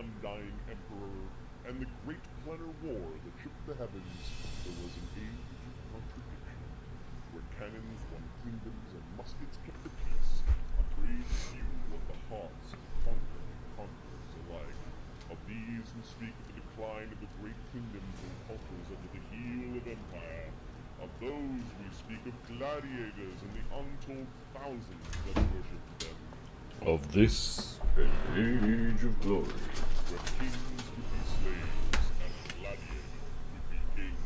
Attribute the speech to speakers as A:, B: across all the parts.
A: undying emperor, and the great planar war that shook the heavens, there was an age of contradiction, where cannons won kingdoms and muskets kept the peace, a brave few of the hearts of conquerors alike. Of these who speak of the decline of the great kingdoms and cultures under the heel of empire. Of those we speak of gladiators and the untold thousands that worshipped them. Of this an age of glory, where kings would be slaves and gladiators would be kings.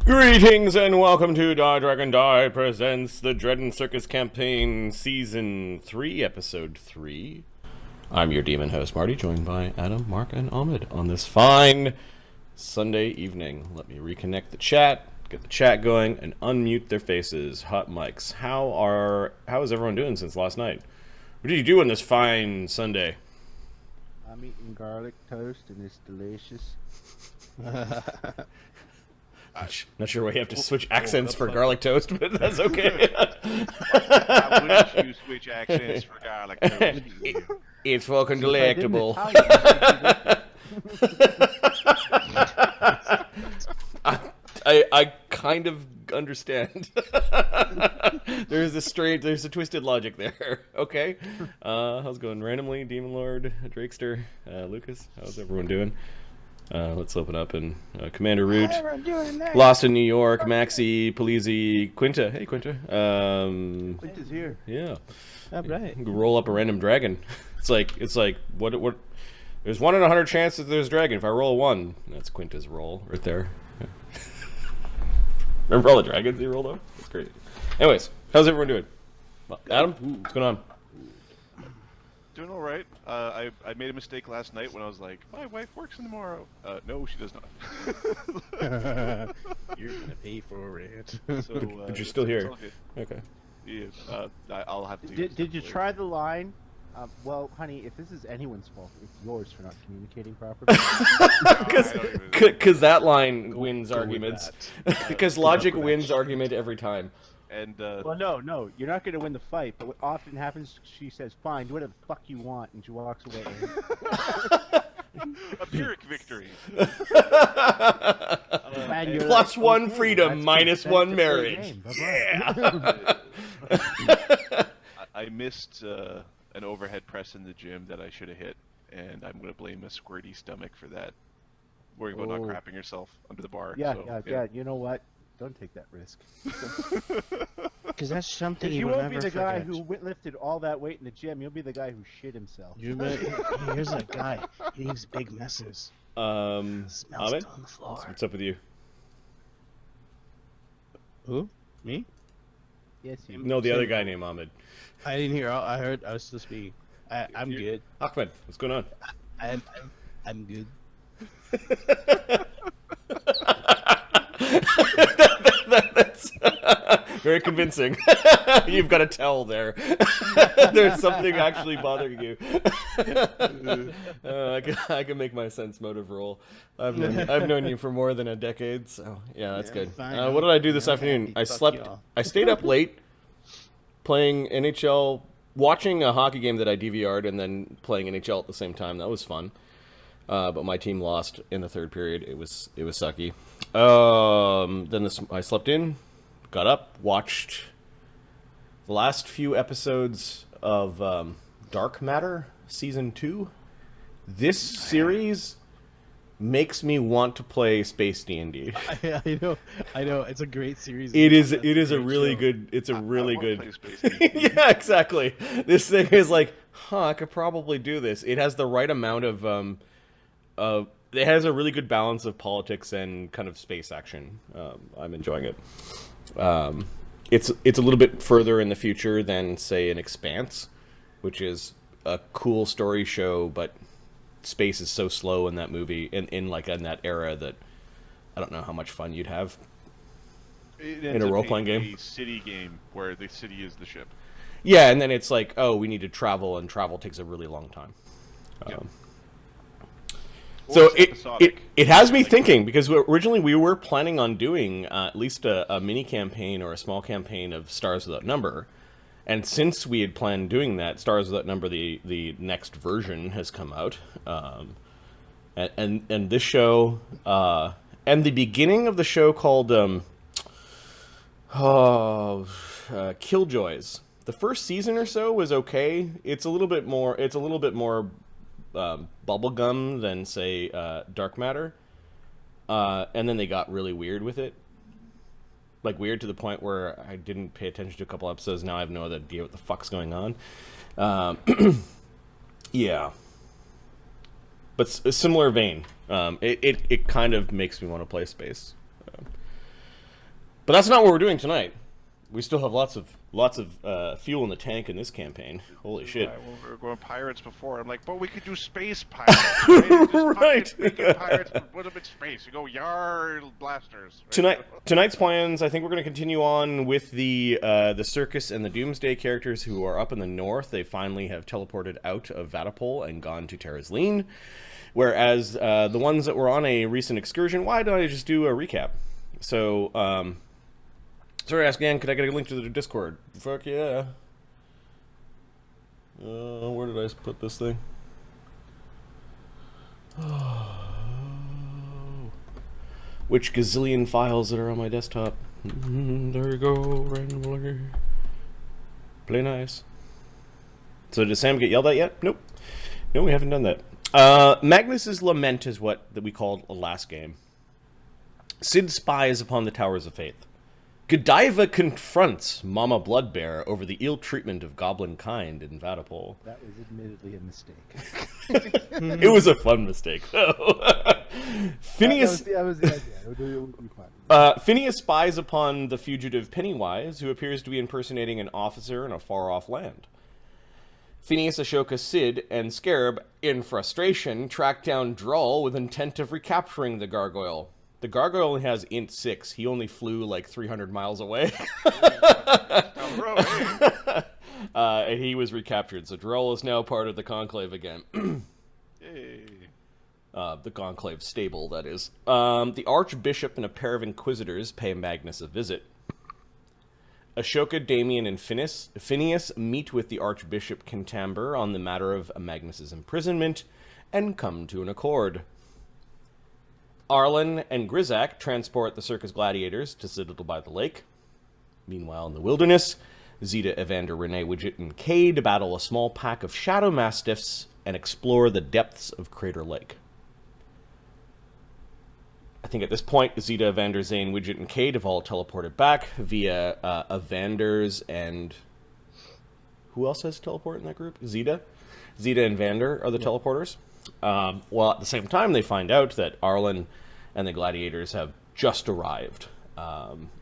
B: Greetings and welcome to Die Dragon Die presents the Dread and Circus Campaign Season 3, Episode 3. I'm your demon host, Marty, joined by Adam, Mark, and Ahmed on this fine Sunday evening. Let me reconnect the chat, get the chat going, and unmute their faces. Hot mics. How is everyone doing since last night? What did you do on this fine Sunday?
C: I'm eating garlic toast and it's delicious.
B: Not sure why you have to switch accents for garlic toast, but that's okay.
D: Why wouldn't you switch accents for garlic toast?
B: It's fucking delectable. I kind of understand. There's a twisted logic there. Okay. How's it going? Randomly, Demon Lord, Drakester, Lucas, how's everyone doing? Let's open up and Commander Root, Lost in New York, Maxi, Polizzi, Quinta. Hey, Quinta.
C: Quinta's here.
B: Yeah.
C: All right.
B: Roll up a random dragon. It's like what? There's 1 in 100 chance that there's a dragon. If I roll a 1, that's Quinta's roll right there. Yeah. Remember all the dragons you rolled up? That's great. Anyways, how's everyone doing? Adam, what's going on?
D: Doing all right. I made a mistake last night when I was like, my wife works tomorrow. No, she does not.
C: You're gonna pay for it.
D: So,
B: but you're still here. Okay.
D: Yeah, I'll have to.
C: Did you try the line? Well, honey, if this is anyone's fault, it's yours for not communicating properly.
B: Because that line wins arguments. Because logic wins argument every time.
D: And
C: well, no, you're not gonna win the fight. But what often happens, she says, "Fine, do whatever the fuck you want," and she walks away.
D: a Pyrrhic victory.
B: Plus like, 1 freedom, minus 1 marriage. Yeah.
D: I missed an overhead press in the gym that I should have hit, and I'm gonna blame a squirty stomach for that. Worrying about not crapping yourself under the bar.
C: Yeah. You know what? Don't take that risk.
E: Because that's something
C: you won't be the
E: forget.
C: guy who lifted all that weight in the gym. You'll be the guy who shit himself.
E: Here's a guy. He leaves big messes. Smells
B: Ahmed?
E: on the floor.
B: What's up with you?
E: Who? Me?
C: Yes, you.
B: No, the other guy named Ahmed.
E: I didn't hear. I heard. I was still speaking. I'm good.
B: Ahmed, what's going on?
E: I'm good.
B: That's very convincing. You've got a tell there. There's something actually bothering you. I can make my sense motive roll. I've known you for more than a decade, so yeah, that's good. What did I do this afternoon? I slept. I stayed up late playing NHL, watching a hockey game that I DVR'd, and then playing NHL at the same time. That was fun. But my team lost in the third period. It was sucky. Then I slept in, got up, watched the last few episodes of Dark Matter Season 2. This series makes me want to play Space D&D.
E: I know. It's a great series.
B: It is a really good. It's a really good. Yeah, exactly. This thing is like, I could probably do this. It has the right amount of it has a really good balance of politics and kind of space action. I'm enjoying it. It's a little bit further in the future than, say, an Expanse, which is a cool story show, but space is so slow in that movie, in that era, that I don't know how much fun you'd have in a role-playing game.
D: A city game where the city is the ship.
B: Yeah, and then it's like, oh, we need to travel, and travel takes a really long time. So it has me thinking, because originally we were planning on doing at least a mini campaign or a small campaign of Stars Without Number, and since we had planned doing that, Stars Without Number, the next version has come out, and this show and the beginning of the show called Killjoys. The first season or so was okay. It's a little bit more bubblegum than, say, Dark Matter, and then they got really weird with it, like weird to the point where I didn't pay attention to a couple episodes. Now I have no idea what the fuck's going on. Yeah, but a similar vein. It kind of makes me want to play space, but that's not what we're doing tonight. We still have lots of fuel in the tank in this campaign. Holy shit!
D: Well, we were going pirates before. I'm like, but we could do space pirates, right? Pirates, put them in space. You go yar blasters. Right?
B: Tonight's plans. I think we're going to continue on with the Circus and the Doomsday characters who are up in the north. They finally have teleported out of Vatapol and gone to Terrazleen. Whereas the ones that were on a recent excursion, why don't I just do a recap? So. Sorry, ask again, could I get a link to the Discord? Fuck yeah. Where did I put this thing? Which gazillion files that are on my desktop? There you go, randomly. Play nice. So did Sam get yelled at yet? Nope. No, we haven't done that. Magnus's Lament is what we called a last game. Cid spies upon the Towers of Faith. Godiva confronts Mama Bloodbear over the ill treatment of goblin kind in Vatapol.
C: That was admittedly a mistake.
B: It was a fun mistake, though. Phineas.
C: That was the idea. It would be fun.
B: Phineas spies upon the fugitive Pennywise, who appears to be impersonating an officer in a far-off land. Phineas, Ashoka, Cid, and Scarab, in frustration, track down Drull with intent of recapturing the gargoyle. The gargoyle only has int 6. He only flew like 300 miles away. And he was recaptured. So Drull is now part of the Conclave again.
D: Yay.
B: The Conclave stable, that is. The Archbishop and a pair of Inquisitors pay Magnus a visit. Ashoka, Damien, and Phineas meet with the Archbishop Cantamber on the matter of Magnus's imprisonment and come to an accord. Arlen and Grizak transport the circus gladiators to Citadel by the Lake. Meanwhile, in the wilderness, Zeta, Evander, Renee, Widget, and Cade battle a small pack of shadow mastiffs and explore the depths of Crater Lake. I think at this point, Zeta, Evander, Zane, Widget, and Cade have all teleported back via Evander's and... Who else has teleport in that group? Zeta? Zeta and Vander are the teleporters. Well, at the same time, they find out that Arlen and the gladiators have just arrived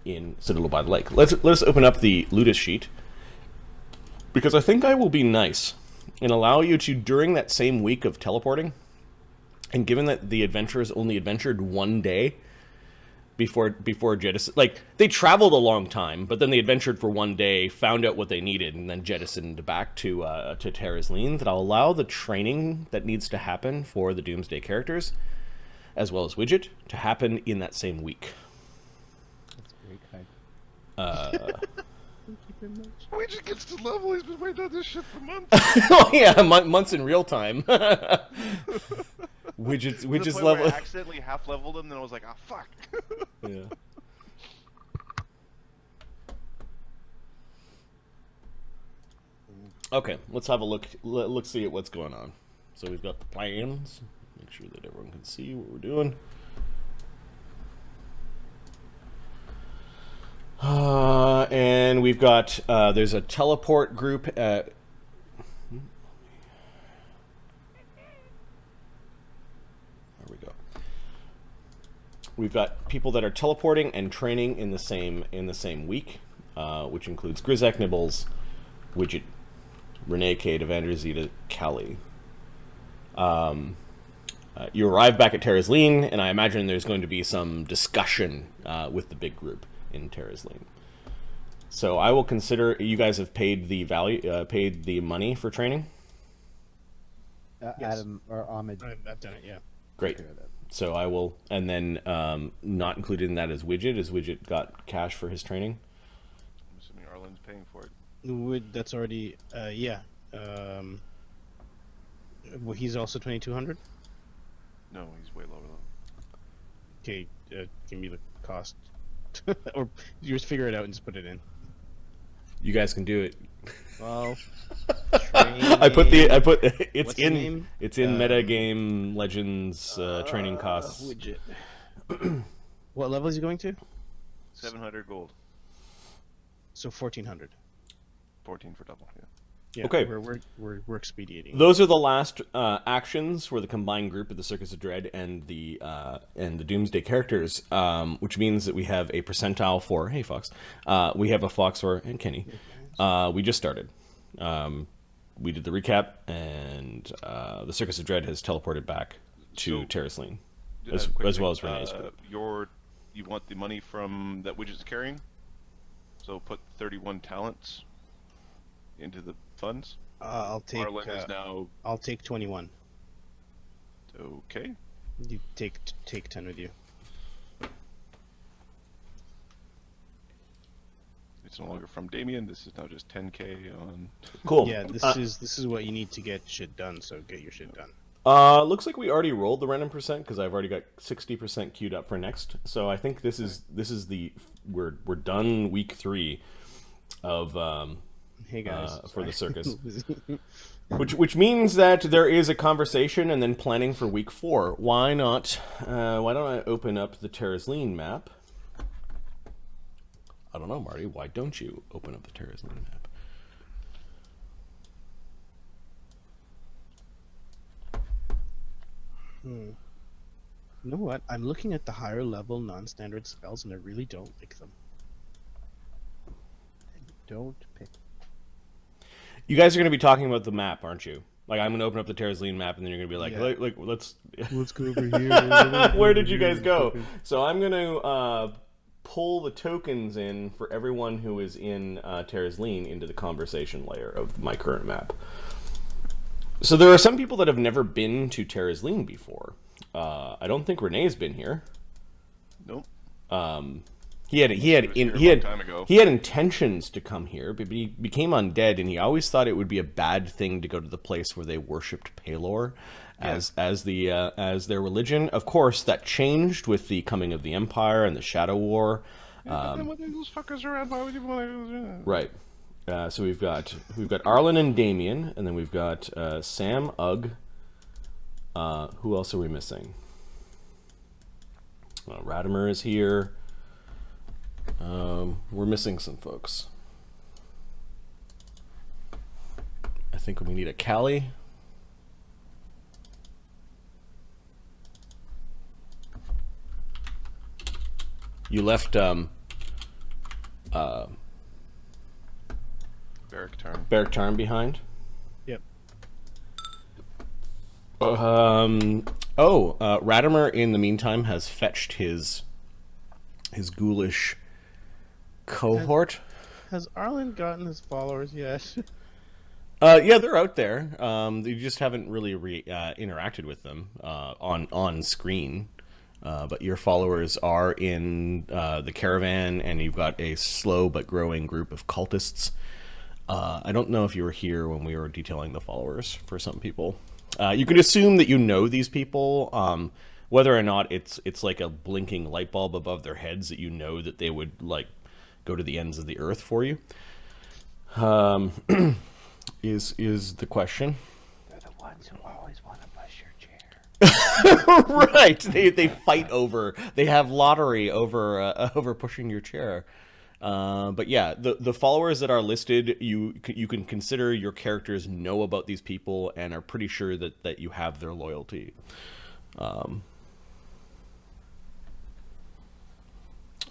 B: in Citadel by the Lake. Let's open up the Ludus sheet, because I think I will be nice and allow you to, during that same week of teleporting, and given that the adventurers only adventured one day before jettison, like, they traveled a long time, but then they adventured for one day, found out what they needed, and then jettisoned back to Terrazleen, that I'll allow the training that needs to happen for the Doomsday characters, as well as Widget, to happen in that same week.
C: That's very kind.
E: Thank you very much.
D: Widget gets to level. He's been waiting on this shit for months.
B: Oh yeah, months in real time. Widget's level.
D: I accidentally half leveled him, then I was like, ah, fuck.
B: Yeah. Okay, let's have a look see at what's going on. So we've got the plans. Make sure that everyone can see what we're doing. And we've got, there's a teleport group at... There we go. We've got people that are teleporting and training in the same week, which includes Grizak Nibbles, Widget, Renee Cade, Evander Zeta, Callie. You arrive back at Terraslene, and I imagine there's going to be some discussion with the big group in Terraslene. So I will consider you guys have paid the paid the money for training.
C: Yes. Adam or Ahmed.
E: I've done it. Yeah.
B: Great. So I will, and then not included in that is Widget. Has Widget got cash for his training?
D: I'm assuming Arlen's paying for it.
E: That's already. Yeah. Well, he's also 2,200.
D: No, he's way lower though.
E: Okay, give me the cost, or you just figure it out and just put it in.
B: You guys can do it.
E: Well,
B: I put it's
E: What's the name?
B: It's in metagame legends training costs.
E: Widget. What level is he going to?
D: 700 gold.
E: So 1,400.
D: 14 for double. Yeah.
E: Yeah,
B: Okay.
E: We're expediting.
B: Those are the last actions for the combined group of the Circus of Dread and the Doomsday characters, which means that we have a percentile for Fox. We have a Fox for and Kenny. We just started. We did the recap, and the Circus of Dread has teleported back to Terraslene, as well as Renee's group.
D: You want the money from that Widget's carrying? So put 31 talents into the funds.
E: I'll take.
D: Arlen is now.
E: I'll take 21.
D: Okay.
E: You take 10 with you.
D: It's no longer from Damien. This is now just 10k on.
B: Cool.
E: Yeah, this is what you need to get shit done. So get your shit done.
B: Looks like we already rolled the random percent because I've already got 60% queued up for next. So I think this is the we're done week 3 of
E: Hey guys,
B: for the circus, which means that there is a conversation and then planning for week 4. Why not? Why don't I open up the Terraslene map? I don't know, Marty. Why don't you open up the Terraslene map?
E: You know what? I'm looking at the higher level non-standard spells, and I really don't like them.
C: Don't pick.
B: You guys are going to be talking about the map, aren't you? Like, I'm going to open up the Terraslene map, and then you're going to be like,
E: Yeah.
B: let's
E: go over here.
B: where did you guys go? So I'm going to pull the tokens in for everyone who is in Terraslene into the conversation layer of my current map. So there are some people that have never been to Terraslene before. I don't think Renee's been here.
D: Nope.
B: He had intentions to come here, but he became undead, and he always thought it would be a bad thing to go to the place where they worshipped Palor as their religion. Of course, that changed with the coming of the Empire and the Shadow War.
D: But then when those fuckers around, why would you want to?
B: Right. So we've got Arlen and Damien, and then we've got Sam, Ugg. Who else are we missing? Radimer is here. We're missing some folks. I think we need a Callie. You left Beric Tarn behind.
E: Yep.
B: Radimer in the meantime has fetched his ghoulish cohort.
E: Has Arlen gotten his followers yet?
B: Yeah, they're out there. You just haven't really interacted with them on screen. But your followers are in the caravan, and you've got a slow but growing group of cultists. I don't know if you were here when we were detailing the followers for some people. You could assume that you know these people, whether or not it's like a blinking light bulb above their heads that you know that they would like go to the ends of the earth for you. Is the question.
C: They're the ones who always want to bust your chair.
B: Right. They fight over. They have lottery over pushing your chair. But yeah, the followers that are listed, you can consider your characters know about these people and are pretty sure that you have their loyalty.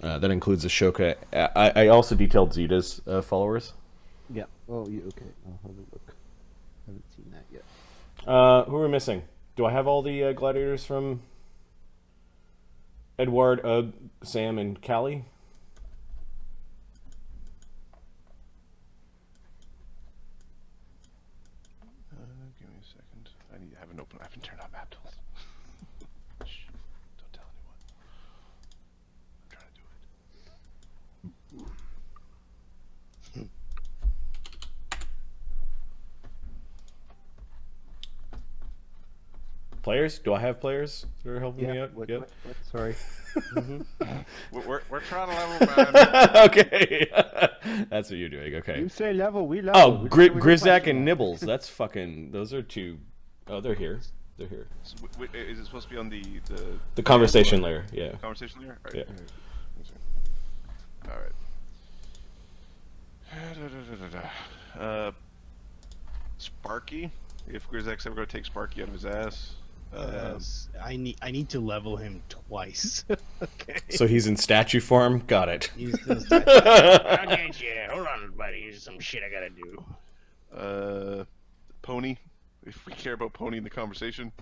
B: That includes Ashoka. I also detailed Zeta's followers.
C: Yeah. Oh, you okay? I'll have a look. Haven't seen that yet.
B: Who are we missing? Do I have all the gladiators from Edward, Sam, and Callie?
D: Give me a second. I haven't turned on map tools. Shh, don't tell anyone. I'm trying to do it.
B: Players? Do I have players that are helping me out?
C: What,
B: Yep.
C: what? Sorry.
D: We're trying to level, man.
B: Okay. That's what you're doing. Okay.
C: You say level, we level.
B: Oh, Grizak and Nibbles. That's fucking. Those are two. Oh, they're here. They're here.
D: So, is it supposed to be on
B: The conversation layer. Yeah.
D: conversation layer? All
B: Yeah.
D: All right. Sparky. If Grizak's ever going to take Sparky out of his ass.
E: I need to level him twice. Okay.
B: So he's in statue form. Got it.
E: He's just I'll get you. Hold on, buddy. There's some shit I gotta do.
D: Pony. If we care about Pony in the conversation.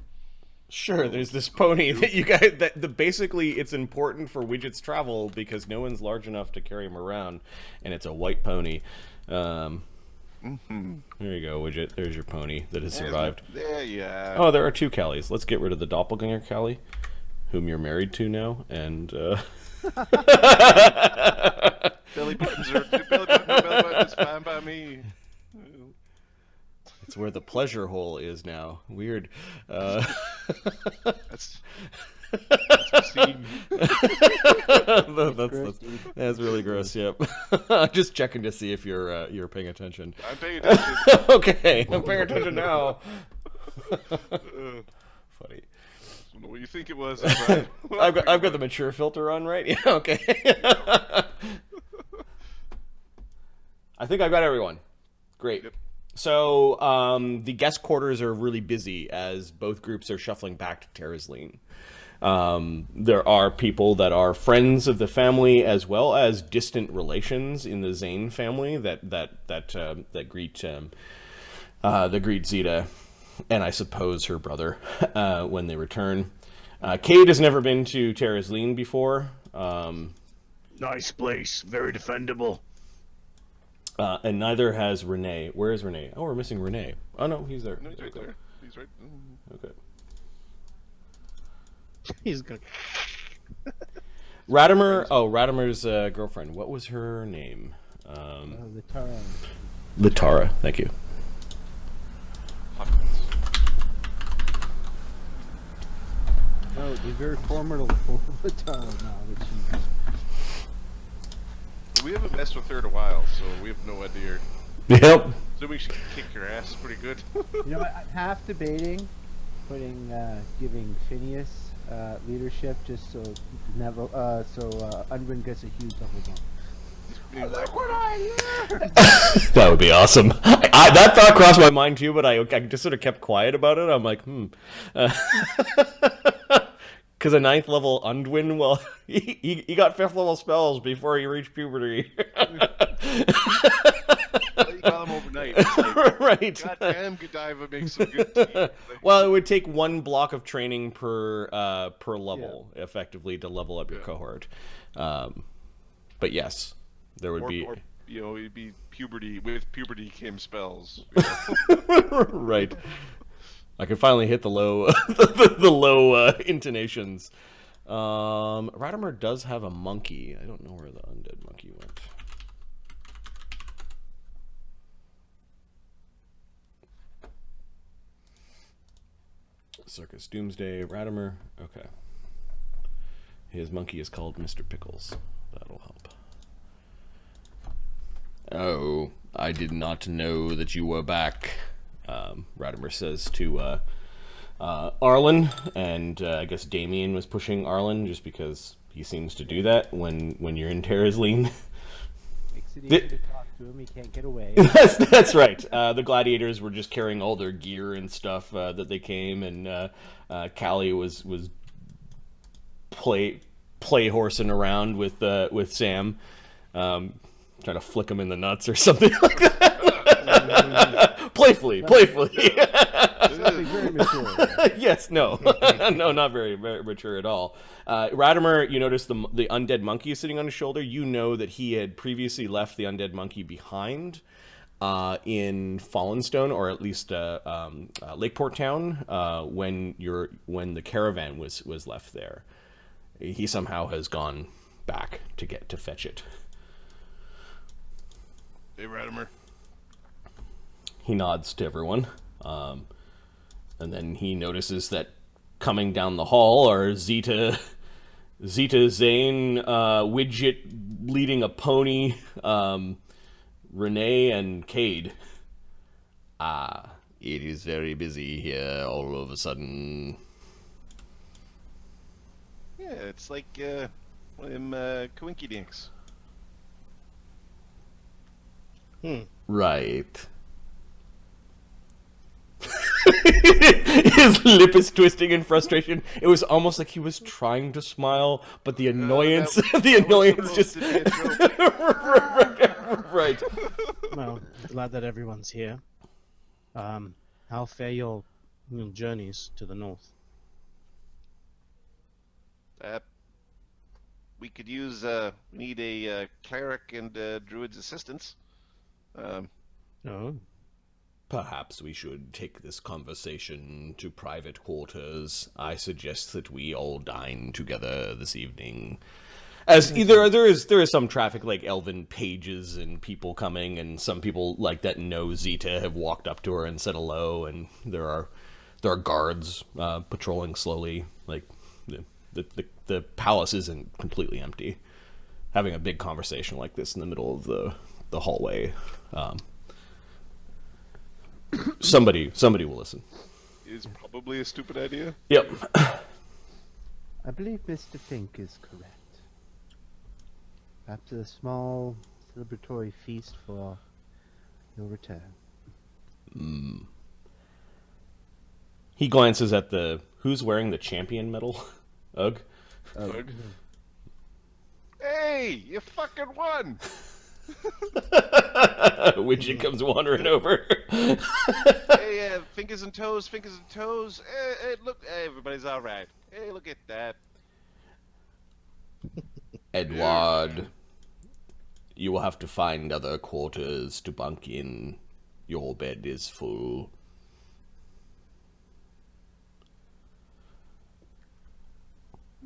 B: Sure. There's this pony that you guys. That basically it's important for Widget's travel because no one's large enough to carry him around, and it's a white pony. There you go, Widget. There's your pony that has survived.
D: There you are.
B: Oh, there are two Callies. Let's get rid of the doppelganger Callie, whom you're married to now, and
D: Belly buttons is fine by me.
B: it's where the pleasure hole is now. Weird.
D: That's obscene.
B: That's really gross. Yep. Just checking to see if you're paying attention.
D: I'm paying attention.
B: Okay, I'm paying attention now. Funny.
D: I don't know what you think it was.
B: I've got the mature filter on, right? Yeah. Okay. I think I've got everyone. Great.
D: Yep.
B: So the guest quarters are really busy as both groups are shuffling back to Terrazline. There are people that are friends of the family as well as distant relations in the Zane family that greet Zeta and I suppose her brother when they return. Cade has never been to Terrazline before.
E: Nice place, very defendable.
B: And neither has Renee. Where is Renee? Oh, we're missing Renee. Oh no, he's there.
D: No, he's right there. He's right.
B: Okay.
E: He's gonna.
B: Radimer. Oh, Radimer's girlfriend. What was her name?
C: Litara.
B: Litara. Thank you.
C: Oh, the very formidable Litara now that she's.
D: We haven't messed with her in a while, so we have no idea.
B: Yep.
D: So we should kick your ass pretty good.
C: You know, I'm half debating giving Phineas leadership just so Neville, Unwin gets a huge double bump. Look what I learned!
B: That would be awesome. That thought crossed my mind too, but I just sort of kept quiet about it. I'm like, Because a 9th level Undwin, well, he got 5th level spells before he reached puberty.
D: You got him overnight. It's like,
B: right.
D: Goddamn, Godiva makes some good tea.
B: Well, it would take 1 block of training per level, effectively, to level up your cohort. But yes, there would be...
D: Or, you know, it'd be puberty. With puberty came spells.
B: Right. I can finally hit the low, the low intonations. Radimer does have a monkey. I don't know where the undead monkey went. Circus Doomsday, Radimer. Okay. His monkey is called Mr. Pickles. That'll help. Oh, I did not know that you were back. Radimer says to Arlen, and I guess Damien was pushing Arlen just because he seems to do that when you're in Terra's lean.
C: Makes it easy to talk to him. He can't get away.
B: That's right. The gladiators were just carrying all their gear and stuff that they came, and Callie was play horsing around with Sam, trying to flick him in the nuts or something like that. Playfully.
C: Something very mature.
B: Yes, no, no, not very mature at all. Radimer, you notice the undead monkey sitting on his shoulder. You know that he had previously left the undead monkey behind in Fallenstone, or at least Lakeport Town, when the caravan was left there. He somehow has gone back to fetch it.
D: Hey, Radimer.
B: He nods to everyone, and then he notices that coming down the hall are Zeta, Zane, Widget leading a pony, Renee, and Cade. It is very busy here all of a sudden.
D: Yeah, it's like one of them Coinky Dinks.
B: Right. His lip is twisting in frustration. It was almost like he was trying to smile, but the annoyance, just right.
E: Well, glad that everyone's here. How fare your journeys to the north?
D: We could use need a cleric and druid's assistance.
E: Oh.
B: Perhaps we should take this conversation to private quarters. I suggest that we all dine together this evening. As either there is some traffic, like elven pages and people coming, and some people like that know Zeta have walked up to her and said hello, and there are guards patrolling slowly. Like the palace isn't completely empty. Having a big conversation like this in the middle of the hallway. Somebody will listen.
D: Is probably a stupid idea.
B: Yep.
C: I believe Mr. Fink is correct. Perhaps a small celebratory feast for your return.
B: He glances at who's wearing the champion medal? Ugh.
D: Ugh. Hey, you fucking won!
B: Widget comes wandering over.
D: Hey, fingers and toes. Hey, look, everybody's all right. Hey, look at that.
B: Edward, you will have to find other quarters to bunk in. Your bed is full.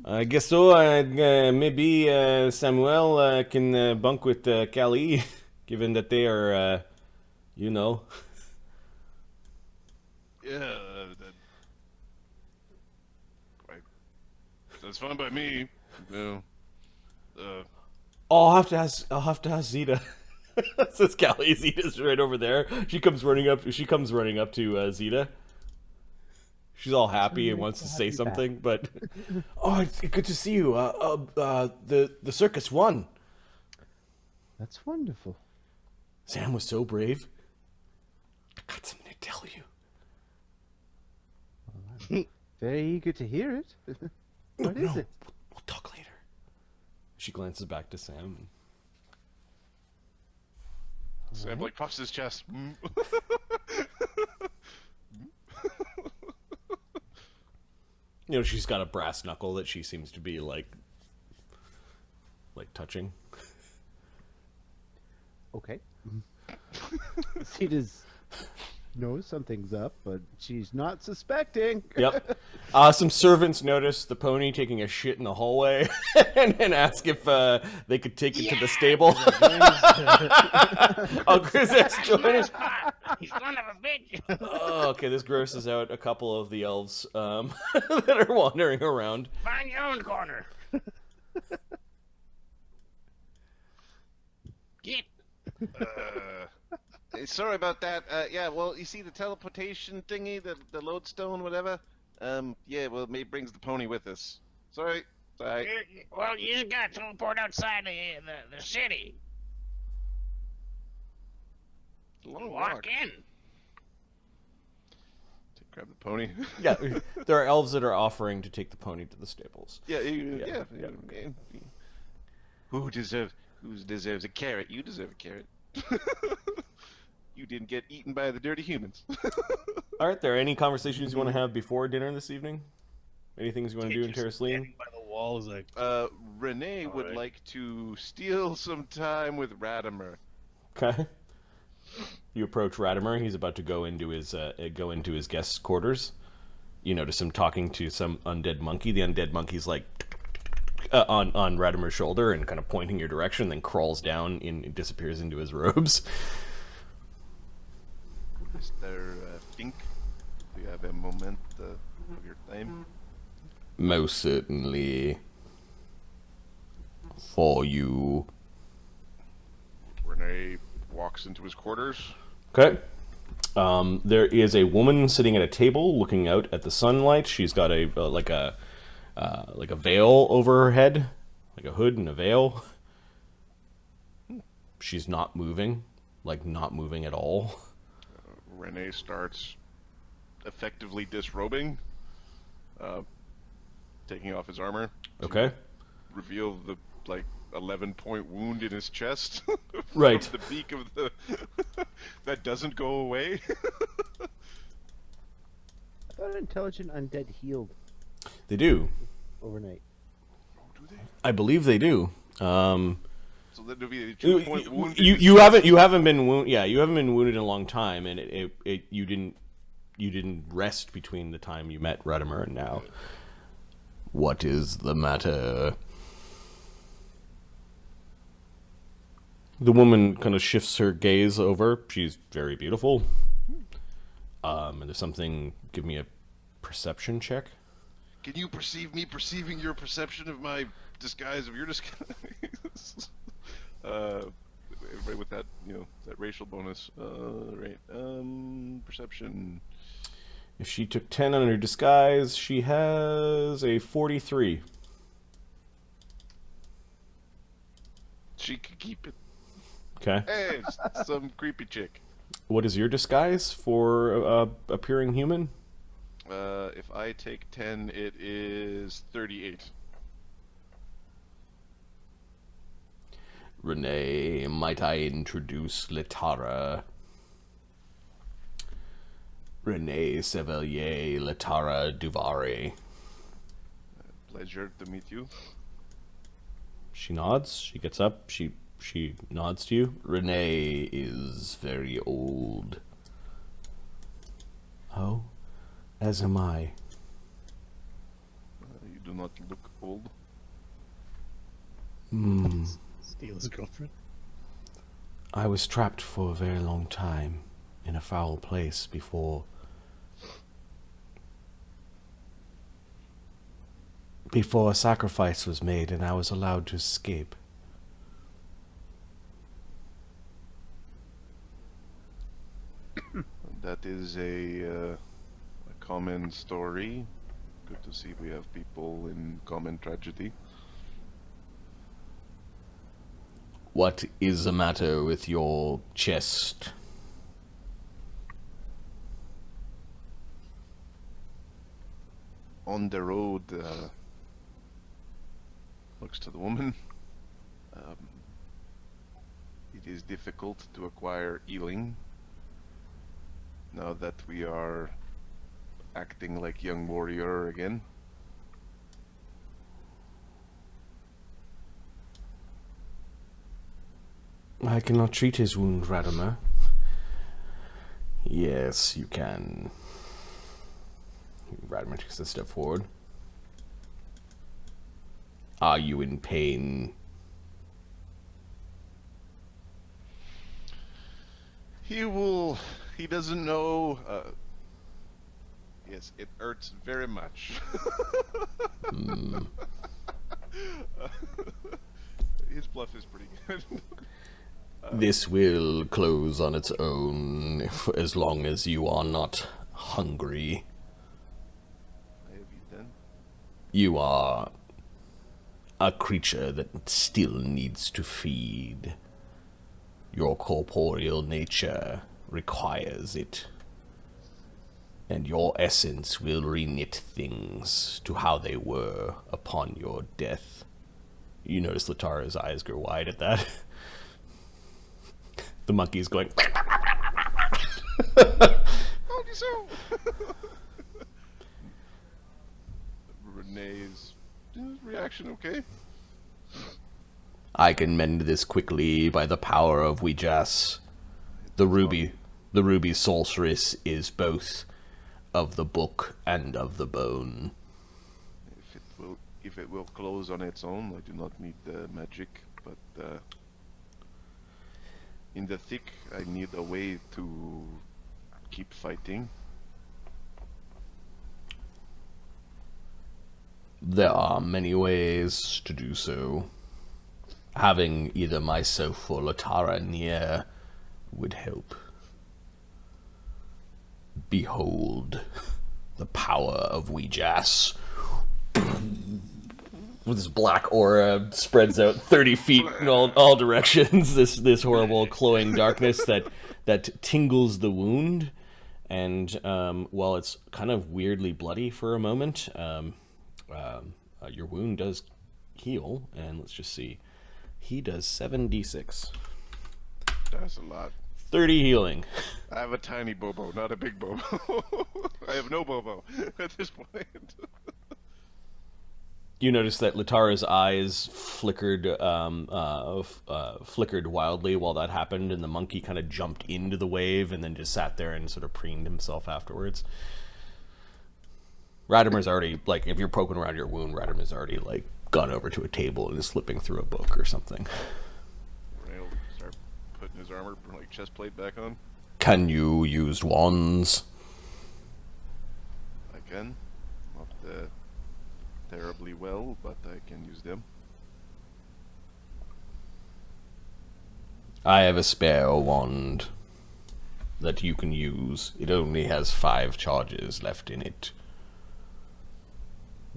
B: I guess so. Maybe Samuel can bunk with Callie, given that they are,
D: Yeah, that's fine by me. No.
B: I'll have to ask Zeta. Says Callie. Zeta's right over there. She comes running up to Zeta. She's all happy and wants to say something, but it's good to see you. The circus won.
C: That's wonderful.
B: Sam was so brave. I got something to tell you.
C: Well, I'm very eager to hear it. What is it?
B: We'll talk later. She glances back to Sam.
D: Sam like puffs his chest.
B: You know, she's got a brass knuckle that she seems to be like touching.
C: Okay. Zeta's knows something's up, but she's not suspecting.
B: Yep. Some servants notice the pony taking a shit in the hallway and ask if they could take it to the stable. Oh, Chris has joined.
E: You son of a bitch!
B: Oh, okay, this grosses out a couple of the elves that are wandering around.
E: Find your own corner. Get.
D: Hey, sorry about that. Yeah, well, you see the teleportation thingy, the lodestone, whatever? Yeah, well, May brings the pony with us. Sorry.
F: Well, you just gotta teleport outside the city.
D: Long
F: Walk in.
D: Grab the pony.
B: Yeah, there are elves that are offering to take the pony to the stables.
D: Yeah. Who deserves a carrot? You deserve a carrot. You didn't get eaten by the dirty humans.
B: All right, there any conversations you want to have before dinner this evening? Any things you want to do in
E: Just
B: Terraceline?
E: standing by the wall is like,
D: Renee would
E: Alright.
D: like to steal some time with Radimer.
B: Okay. You approach Radimer. He's about to go into his guest quarters. You notice him talking to some undead monkey. The undead monkey's like on Radimer's shoulder and kind of pointing your direction, then crawls down and disappears into his robes.
D: Mr. Fink, do you have a moment of your time?
B: Most certainly. For you.
D: Renee walks into his quarters.
B: Okay. There is a woman sitting at a table looking out at the sunlight. She's got a like a veil over her head, like a hood and a veil. She's not moving, not moving at all.
D: Renee starts effectively disrobing, taking off his armor.
B: Okay.
D: Reveal the 11-point wound in his chest.
B: Right.
D: From the beak of the that doesn't go away.
C: I thought intelligent undead healed
B: They do.
C: overnight.
D: Do they?
B: I believe they do.
D: So that would be a 2-point wound.
B: You haven't been wounded. Yeah, you haven't been wounded in a long time, and you didn't rest between the time you met Radimer and now. What is the matter? The woman kind of shifts her gaze over. She's very beautiful. And there's something. Give me a perception check.
D: Can you perceive me perceiving your perception of my disguise of your disguise? Right with that, that racial bonus. Right. Perception.
B: If she took 10 on her disguise, she has a 43.
D: She could keep it.
B: Okay.
D: Hey, some creepy chick.
B: What is your disguise for appearing human?
D: If I take 10, it is 38.
B: Renee, might I introduce Letara? Renee Sevelier Letara Duvari.
D: Pleasure to meet you.
B: She nods. She gets up. She nods to you. Renee is very old. Oh, as am I.
D: You do not look old.
E: steal his girlfriend.
B: I was trapped for a very long time in a foul place before a sacrifice was made and I was allowed to escape.
D: That is a common story. Good to see we have people in common tragedy.
B: What is the matter with your chest?
D: On the road, looks to the woman. It is difficult to acquire healing now that we are acting like young warrior again.
B: I cannot treat his wound, Radimer. Yes, you can. Radimer takes a step forward. Are you in pain?
D: He doesn't know. Yes, it hurts very much. His bluff is pretty good.
B: This will close on its own as long as you are not hungry. You are a creature that still needs to feed. Your corporeal nature requires it. And your essence will reknit things to how they were upon your death. You notice Latara's eyes grow wide at that. The monkey's going...
D: Told you so! Renee's reaction okay?
B: I can mend this quickly by the power of Ouijas. The ruby sorceress is both of the book and of the bone.
D: If it will close on its own, I do not need the magic, but in the thick, I need a way to keep fighting.
B: There are many ways to do so. Having either myself or Latara near would help. Behold the power of Ouijas. With this black aura spreads out 30 feet in all directions. This horrible glowing darkness that tingles the wound, and while it's kind of weirdly bloody for a moment, your wound does heal. And let's just see, he does 7d6.
D: That's a lot.
B: 30 healing.
D: I have a tiny Bobo, not a big Bobo. I have no Bobo at this point.
B: You notice that Latara's eyes flickered wildly while that happened, and the monkey kind of jumped into the wave and then just sat there and sort of preened himself afterwards. Radimer's already, like, if you're poking around your wound, Radimer's already, like, gone over to a table and is slipping through a book or something.
D: Renee'll start putting his armor, like, chest plate back on.
B: Can you use wands?
D: I can. Not terribly well, but I can use them.
B: I have a spare wand that you can use. It only has 5 charges left in it.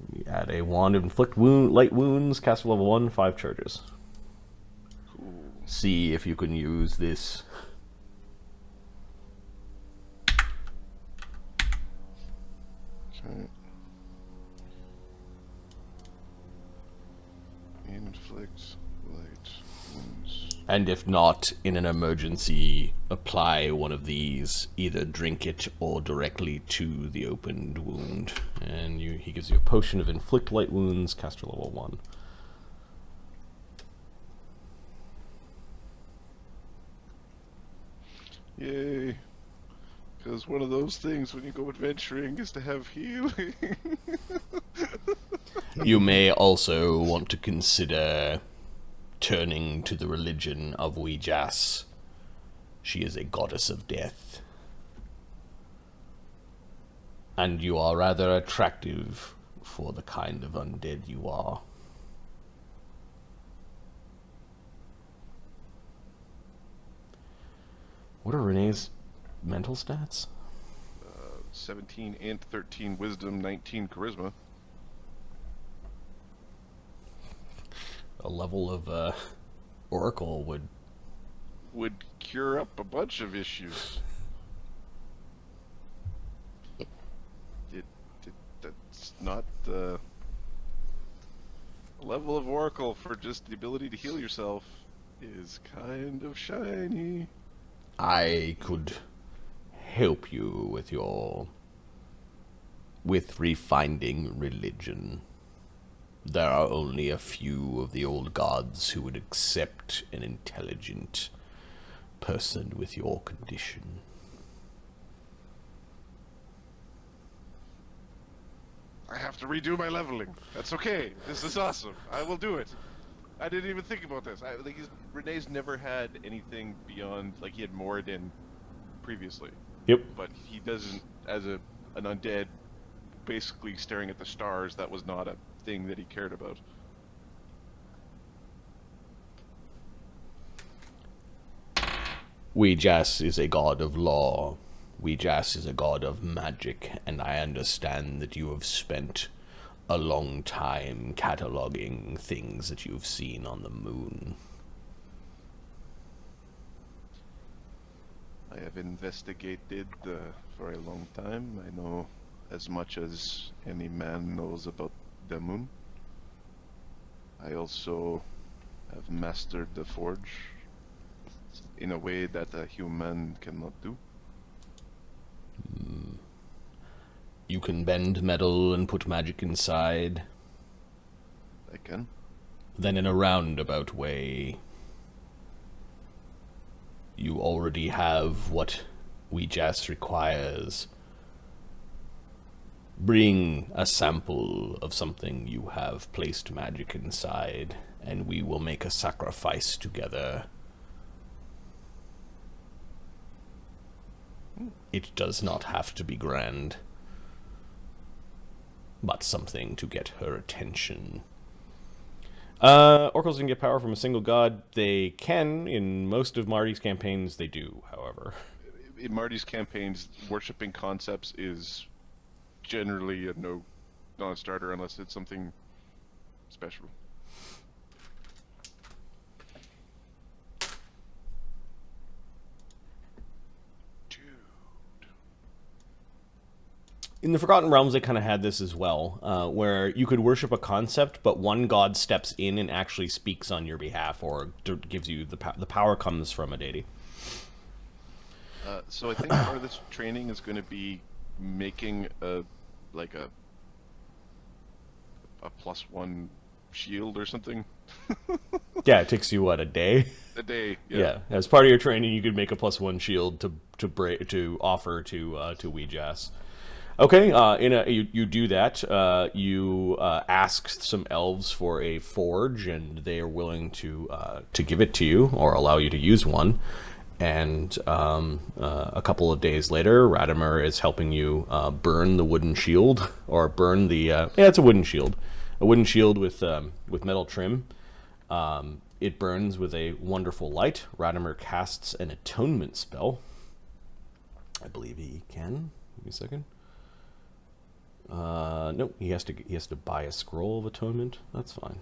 B: We add a wand of inflict light wounds, cast level 1, 5 charges.
D: Cool.
B: See if you can use this.
D: Okay. Inflict light wounds.
B: And if not, in an emergency, apply one of these. Either drink it or directly to the opened wound. And he gives you a potion of inflict light wounds, caster level 1.
D: Yay. Because one of those things when you go adventuring is to have healing.
B: You may also want to consider turning to the religion of Ouijas. She is a goddess of death. And you are rather attractive for the kind of undead you are. What are Renee's mental stats?
D: 17 int, 13 wisdom, 19 charisma.
B: A level of Oracle
D: Would cure up a bunch of issues. That's not the level of Oracle for just the ability to heal yourself is kind of shiny.
B: I could help you with refinding religion. There are only a few of the old gods who would accept an intelligent person with your condition.
D: I have to redo my leveling. That's okay. This is awesome. I will do it. I didn't even think about this. Renee's never had anything beyond, like, he had Moradin previously.
B: Yep.
D: But he doesn't, as an undead, basically staring at the stars, that was not a thing that he cared about.
B: Ouijas is a god of law. Ouijas is a god of magic, and I understand that you have spent a long time cataloging things that you've seen on the moon.
D: I have investigated for a long time. I know as much as any man knows about the moon. I also have mastered the forge in a way that a human cannot do.
B: You can bend metal and put magic inside.
D: I can.
B: Then in a roundabout way, you already have what Ouijas requires. Bring a sample of something you have placed magic inside, and we will make a sacrifice together. It does not have to be grand, but something to get her attention. Oracles can get power from a single god. They can. In most of Marty's campaigns, they do, however.
D: In Marty's campaigns, worshipping concepts is generally a non-starter unless it's something special.
B: In the Forgotten Realms, they kind of had this as well, where you could worship a concept, but one god steps in and actually speaks on your behalf, or gives you the power comes from a deity.
D: So I think part of this training is going to be making a +1 shield or something.
B: Yeah, it takes you, what, a day?
D: A day,
B: Yeah. As part of your training, you could make a +1 shield to offer to Ouijas. Okay, you do that. You ask some elves for a forge, and they are willing to give it to you or allow you to use one. And a couple of days later, Radimer is helping you burn the wooden shield, or burn the it's a wooden shield with metal trim. It burns with a wonderful light. Radimer casts an atonement spell. I believe he can. Give me a second. No, he has to buy a scroll of atonement. That's fine.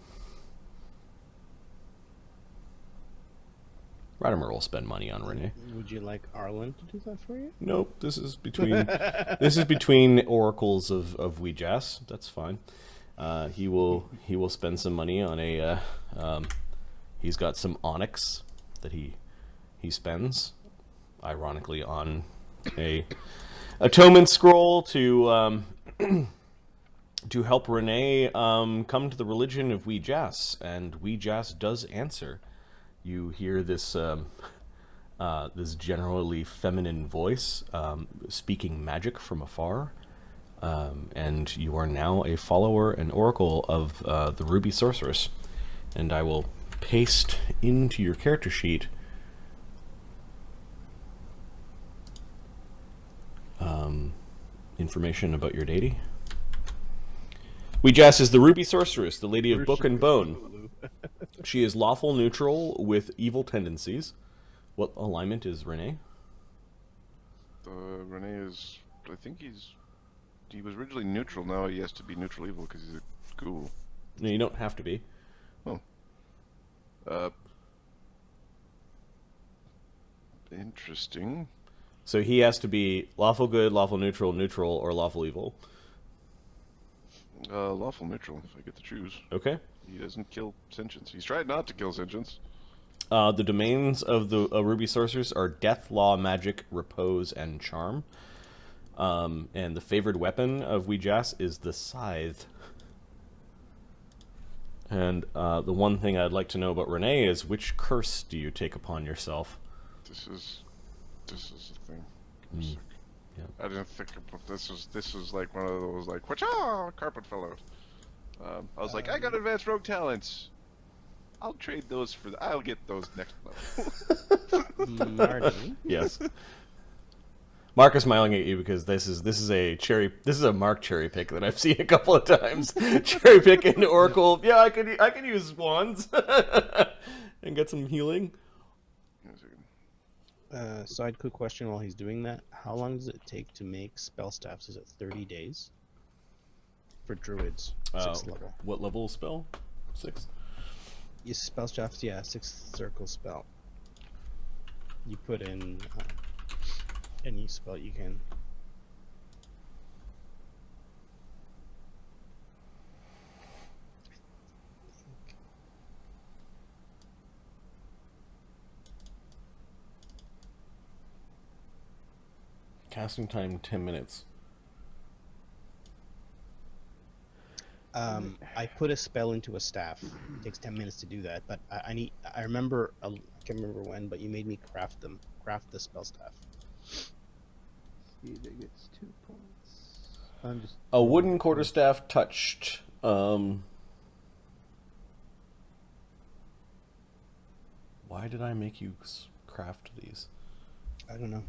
B: Radimer will spend money on Renee.
E: Would you like Arlen to do that for you?
B: Nope. This is between oracles of Ouijas. That's fine. He will spend some money on a. He's got some onyx that he spends, ironically, on a atonement scroll to help Renee come to the religion of Ouijas, and Ouijas does answer. You hear this this generally feminine voice speaking magic from afar, and you are now a follower and oracle of the Ruby Sorceress. And I will paste into your character sheet information about your deity. Ouijas is the Ruby Sorceress, the Lady of Book and Bone. She is lawful neutral with evil tendencies. What alignment is Renee?
D: Renee is, I think he was originally neutral. Now he has to be neutral evil because he's a ghoul.
B: No, you don't have to be.
D: Oh. Interesting.
B: So he has to be lawful good, lawful neutral, neutral, or lawful evil.
D: Lawful neutral, if I get to choose.
B: Okay.
D: He doesn't kill sentients. He's tried not to kill sentients.
B: The domains of the Ruby Sorceress are Death, Law, Magic, Repose, and Charm. And the favored weapon of Ouijas is the Scythe. And the one thing I'd like to know about Renee is, which curse do you take upon yourself?
D: This is the thing.
B: Yeah.
D: I didn't think about this. Was like one of those like whatcha carpet fell out. I was like, I got advanced rogue talents. I'll trade those for I'll get those next level.
E: Marty.
B: Yes. Mark is smiling at you because this is a Mark cherry pick that I've seen a couple of times. Cherry pick into Oracle. Yeah, I could use wands and get some healing.
E: Side quick question while he's doing that. How long does it take to make spell staffs? Is it 30 days? for druids. 6th level.
B: What level spell? 6?
E: Your spell draft, yeah, 6th circle spell. You put in any spell you can.
B: Casting time 10 minutes.
E: I put a spell into a staff. It takes 10 minutes to do that, but I remember, I can't remember when, but you made me craft the spell staff.
C: Either gets 2 points. I'm just
B: A wooden quarterstaff touched. Why did I make you craft these?
E: I don't know.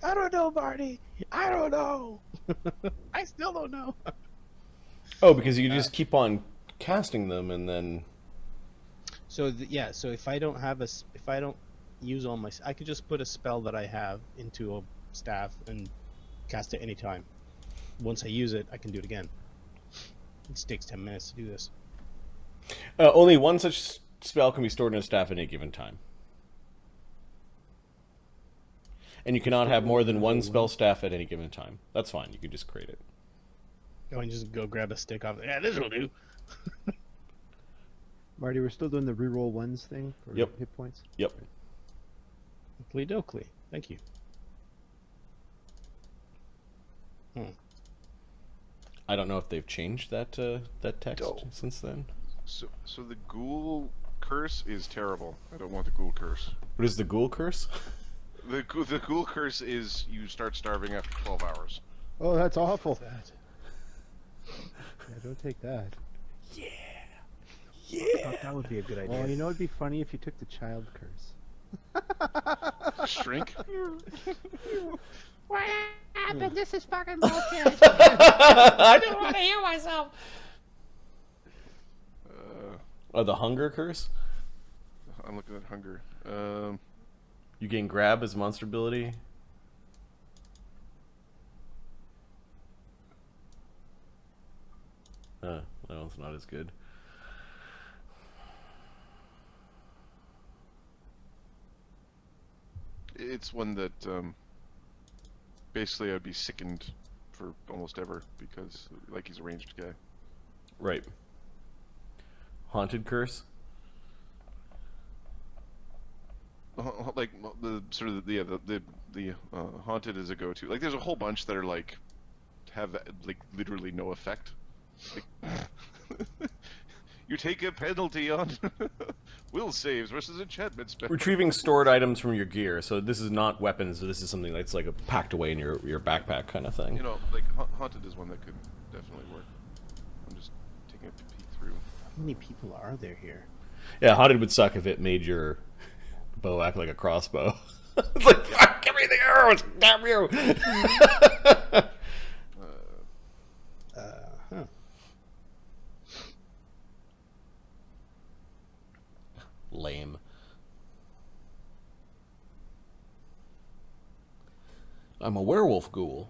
E: I don't know, Marty. I don't know. I still don't know.
B: Oh, because you just keep on casting them and then.
E: So yeah, so if I don't use all my, I could just put a spell that I have into a staff and cast it anytime. Once I use it, I can do it again. It just takes 10 minutes to do this.
B: Only one such spell can be stored in a staff at any given time. And you cannot have more than one spell staff at any given time. That's fine. You can just create it.
E: Go and just go grab a stick off. Yeah, this will do.
C: Marty, we're still doing the reroll ones thing for
B: Yep.
C: hit points.
B: Yep.
E: Oakley dokley. Thank you.
B: I don't know if they've changed that that text since then.
D: So the ghoul curse is terrible. I don't want the ghoul curse.
B: What is the ghoul curse?
D: The ghoul curse is you start starving after 12 hours.
C: Oh, that's awful. Yeah, don't take that.
B: Yeah.
E: I thought that would be a good idea.
C: Well, you know it'd be funny if you took the child curse.
D: Shrink?
F: What happened? This is fucking bullshit.
B: I
F: don't want to hear myself.
B: Oh, the hunger curse?
D: I'm looking at hunger.
B: You gain grab as monster ability. That one's not as good.
D: It's one that basically I'd be sickened for almost ever because like he's a ranged guy.
B: Right. Haunted curse.
D: Like the sort of the haunted is a go-to. Like there's a whole bunch that are like have like literally no effect. Like, you take a penalty on will saves versus enchantment spell.
B: Retrieving stored items from your gear. So this is not weapons. This is something that's like packed away in your backpack kind of thing.
D: You know, like haunted is one that could definitely work. I'm just taking a peek through.
E: How many people are there here?
B: Yeah, haunted would suck if it made your bow act like a crossbow. It's like, fuck, give me the arrows, damn you!
E: Huh.
B: Lame. I'm a werewolf ghoul.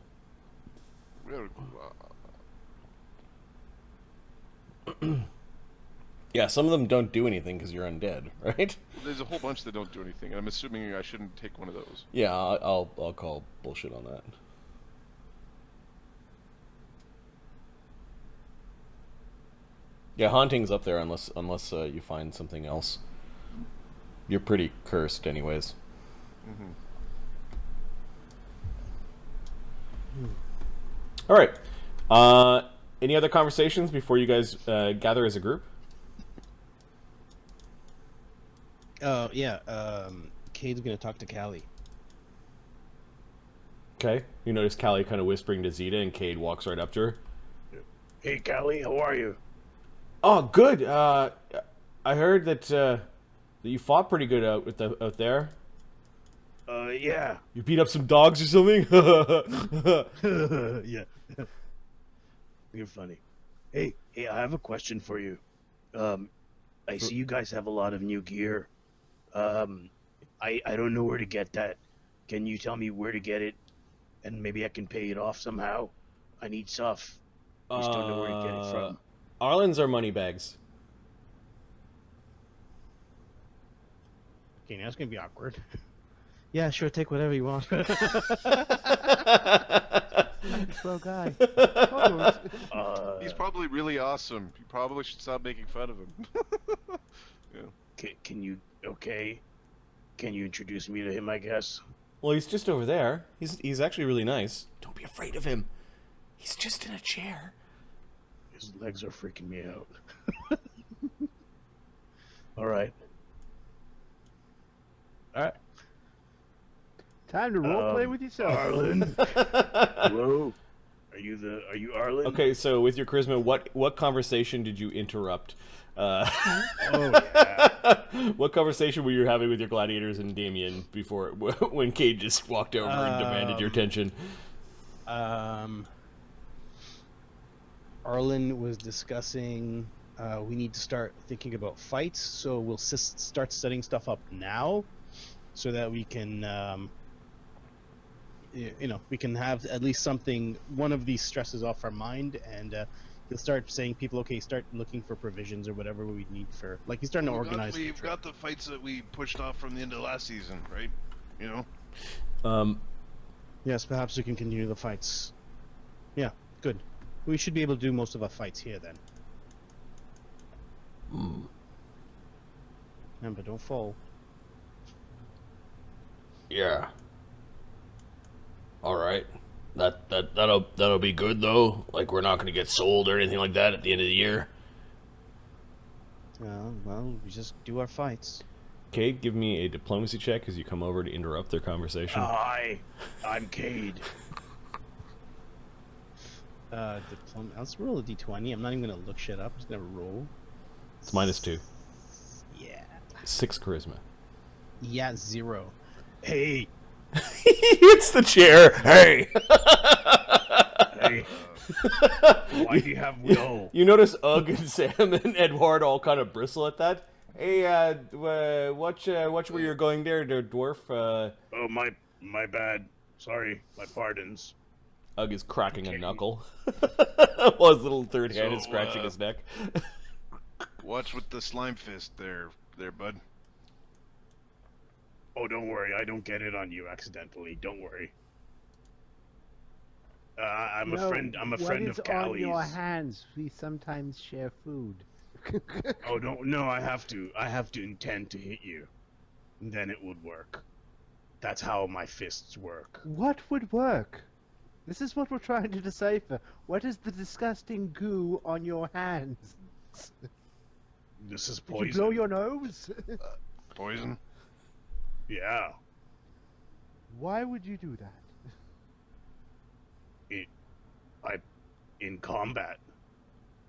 B: Yeah, some of them don't do anything because you're undead, right?
D: There's a whole bunch that don't do anything, and I'm assuming I shouldn't take one of those.
B: Yeah, I'll call bullshit on that. Yeah, haunting's up there unless you find something else. You're pretty cursed, anyways.
D: Mm-hmm.
B: All right. Any other conversations before you guys gather as a group?
E: Yeah. Cade's gonna talk to Callie.
B: Okay. You notice Callie kind of whispering to Zeta, and Cade walks right up to her.
F: Hey, Callie, how are you?
B: Oh, good. I heard that you fought pretty good out there.
F: Yeah.
B: You beat up some dogs or something?
F: Yeah. You're funny. Hey, I have a question for you. I see you guys have a lot of new gear. I don't know where to get that. Can you tell me where to get it? And maybe I can pay it off somehow. I need stuff. We just don't know where you get it from.
B: Arlen's are money bags.
E: Okay, now it's gonna be awkward. Yeah, sure, take whatever you want.
C: Pro guy.
D: He's probably really awesome. You probably should stop making fun of him.
F: Can you introduce me to him, I guess?
B: Well, he's just over there. He's actually really nice. Don't be afraid of him. He's just in a chair.
F: His legs are freaking me out. All right.
C: Time to roleplay with yourself.
F: Arlen. Hello. Are you Arlen?
B: Okay, so with your charisma, what conversation did you interrupt?
F: Oh yeah.
B: What conversation were you having with your gladiators and Damien before when Cade just walked over and demanded your attention?
E: Arlen was discussing we need to start thinking about fights, so we'll start setting stuff up now so that we can we can have at least one of these stresses off our mind, and he'll start saying people, okay, start looking for provisions or whatever we need for, like, he's starting to organize.
D: We've got the fights that we pushed off from the end of last season, right?
E: Yes, perhaps we can continue the fights. Yeah, good. We should be able to do most of our fights here then. Remember, don't fall.
B: Yeah. All right. That'll be good though. Like, we're not going to get sold or anything like that at the end of the year.
E: Well, we just do our fights.
B: Cade, give me a diplomacy check as you come over to interrupt their conversation.
F: Hi, I'm Cade.
E: Let's roll a d20. I'm not even gonna look shit up. I'm just gonna roll.
B: It's -2.
E: Yeah.
B: 6 charisma.
E: Yeah, 0.
F: Hey.
B: He hits the chair. Hey.
F: Hey. Why do you have Will?
B: You notice Ugg and Sam and Edward all kind of bristle at that. Hey, watch where you're going there dwarf.
F: Oh, my bad. Sorry, my pardons.
B: Ugg is cracking a knuckle while his little third hand is scratching his neck.
D: Watch with the slime fist there, bud.
F: Oh, don't worry. I don't get it on you accidentally. Don't worry. I'm a friend of
C: What is on
F: Callie's.
C: your hands? We sometimes share food.
F: Oh, no, I have to intend to hit you. And then it would work. That's how my fists work.
C: What would work? This is what we're trying to decipher. What is the disgusting goo on your hands?
F: This is
C: Did
F: poison.
C: you blow your nose?
D: Poison?
F: Yeah.
C: Why would you do that?
F: In combat.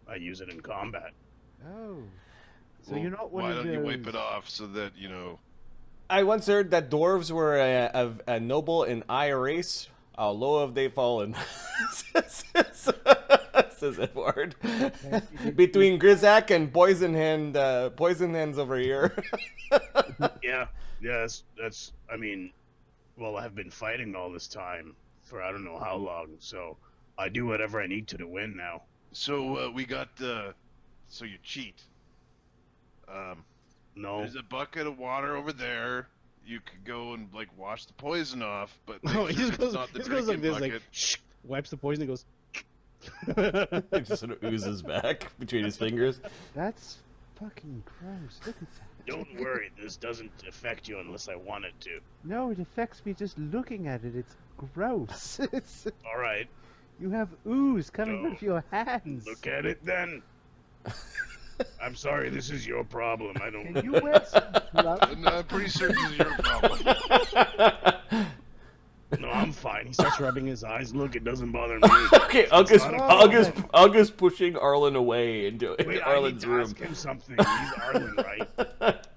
F: I use it in combat.
C: Oh. So
D: Well,
C: you're not one
D: why
C: of
D: don't
C: those...
D: you wipe it off so that,
B: I once heard that dwarves were a noble and I a race. How low have they fallen? Says Edward. Between Grizak and Poison Hands over here.
F: Yeah, that's. I mean, well, I've been fighting all this time for I don't know how long, so I do whatever I need to win now.
D: So we got so you cheat.
F: No.
D: There's a bucket of water over there. You could go and wash the poison off, but
E: No,
D: make
E: he
D: sure
E: just goes,
D: it's not the
E: just goes like
D: drinking
E: this,
D: bucket.
E: shh, wipes the poison and goes.
B: It just sort of oozes back between his fingers.
C: That's fucking gross. Look at that.
F: Don't worry, this doesn't affect you unless I want it to.
C: No, it affects me just looking at it. It's gross.
F: All right,
C: You have ooze coming
F: No.
C: out of your hands.
F: look at it then. I'm sorry, this is your problem. I don't.
C: Can you wear some gloves?
D: And I'm pretty certain this is your problem.
F: No, I'm fine. He starts rubbing his eyes. Look, it doesn't bother me.
B: Okay, Ugg is pushing Arlen away into
F: Wait, I need
B: Arlen's
F: to
B: room.
F: ask him something. He's Arlen, right?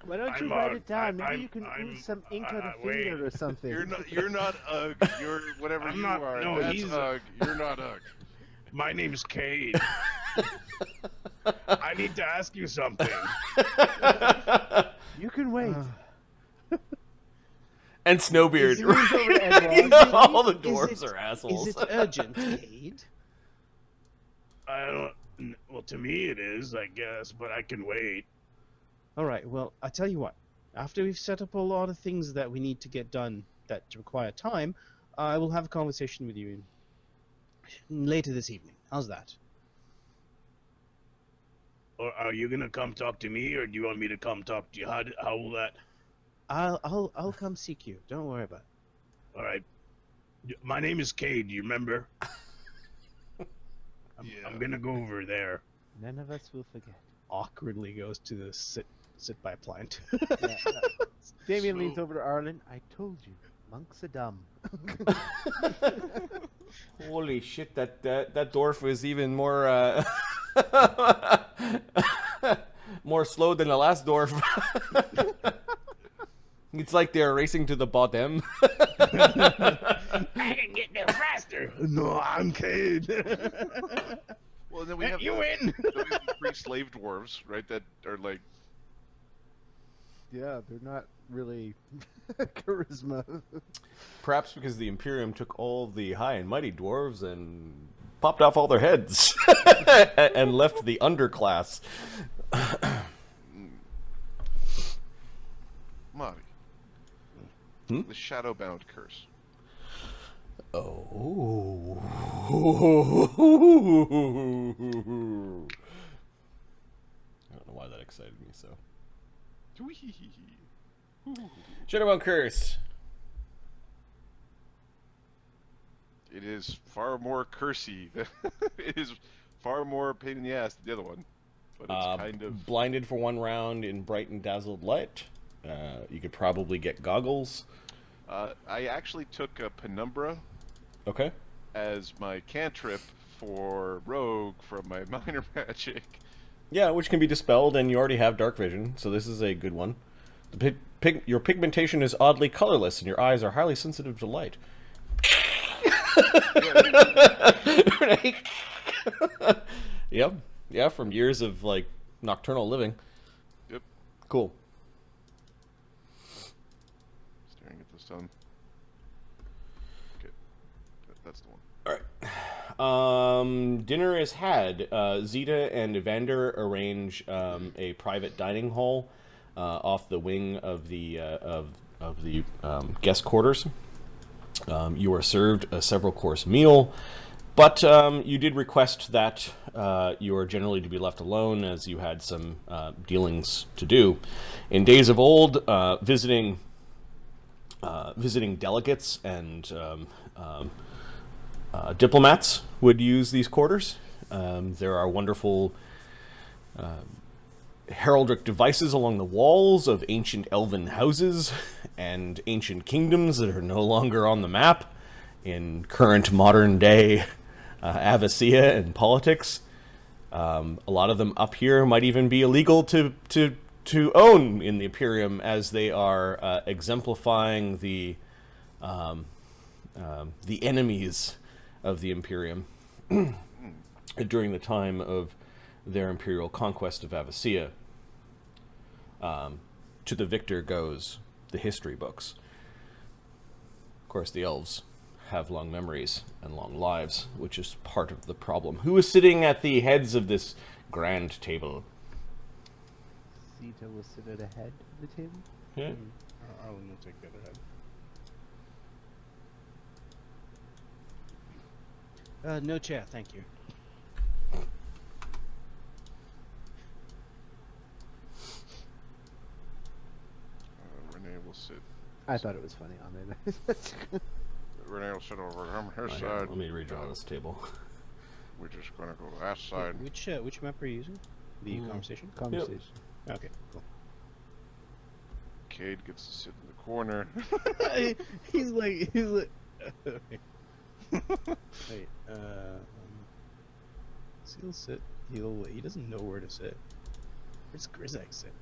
C: Why don't you
F: I'm,
C: write it down?
F: I'm-
C: Maybe you can
F: I'm-
C: ooze some ink on a
F: wait.
C: finger or something.
D: You're not Ugg. You're whatever
F: I'm
D: you
F: not-
D: are.
F: no,
D: That's
F: he's-
D: Ugg. You're not Ugg.
F: My name's Cade. I need to ask you something.
C: You can wait.
B: And Snowbeard.
C: He leans over to Edward.
B: All the
E: Is
B: dwarves
E: it-
B: are assholes.
E: Is it urgent, Cade?
F: I don't. Well, to me it is, I guess, but I can wait.
E: All right. Well, I tell you what. After we've set up a lot of things that we need to get done that require time, I will have a conversation with you later this evening. How's that?
F: Or are you gonna come talk to me, or do you want me to come talk to you? How will that?
E: I'll come seek you. Don't worry about it.
F: All right. My name is Cade. Do you remember? I'm gonna go over there.
C: None of us will forget.
E: Awkwardly goes to the sit by plant.
C: Yeah, Damien leans over to Arlen. I told you, monks are dumb.
B: Holy shit! That dwarf was even more more slow than the last dwarf. It's like they're racing to the bottom.
F: I can get there faster. No, I'm Cade.
D: Well, and then we have
F: You win.
D: then we have the 3 slave dwarves, right? That are like.
C: Yeah, they're not really charisma.
B: Perhaps because the Imperium took all the high and mighty dwarves and popped off all their heads and left the underclass.
D: Marty.
B: Hmm?
D: The Shadowbound curse.
B: Oh. I don't know why that excited me so. Shadowbound Curse.
D: It is far more cursy. It is far more pain in the ass than the other one. But it's kind of...
B: Blinded for 1 round in bright and dazzled light. You could probably get goggles.
D: I actually took a Penumbra
B: Okay.
D: as my cantrip for Rogue from my minor magic.
B: Yeah, which can be dispelled, and you already have dark vision, so this is a good one. Your pigmentation is oddly colorless, and your eyes are highly sensitive to light. Yep. Yeah, from years of, like, nocturnal living.
D: Yep.
B: Cool.
D: Staring at the sun. Okay. That's the one.
B: Alright. Dinner is had. Zeta and Evander arrange a private dining hall off the wing of the guest quarters. You are served a several course meal, but you did request that you are generally to be left alone, as you had some dealings to do. In days of old, visiting delegates and diplomats would use these quarters. There are wonderful heraldic devices along the walls of ancient elven houses and ancient kingdoms that are no longer on the map in current modern day Avasia and politics. A lot of them up here might even be illegal to own in the Imperium, as they are exemplifying the enemies of the Imperium during the time of their imperial conquest of Avasia. To the victor goes the history books. Of course, the elves have long memories and long lives, which is part of the problem. Who is sitting at the heads of this grand table?
C: Zeta will sit at the head of the table.
B: Yeah.
E: I'll take the other head. No chair, thank you.
D: Renee will sit.
C: I thought it was funny on there.
D: Renee will sit over on her
B: Okay,
D: side.
B: let me redraw this table.
D: We're just gonna go to that side.
E: Which map are you using? The conversation?
C: Conversation.
E: Okay, cool.
D: Cade gets to sit in the corner.
E: he's like wait, he'll sit. He doesn't know where to sit. Where's Grizak sit?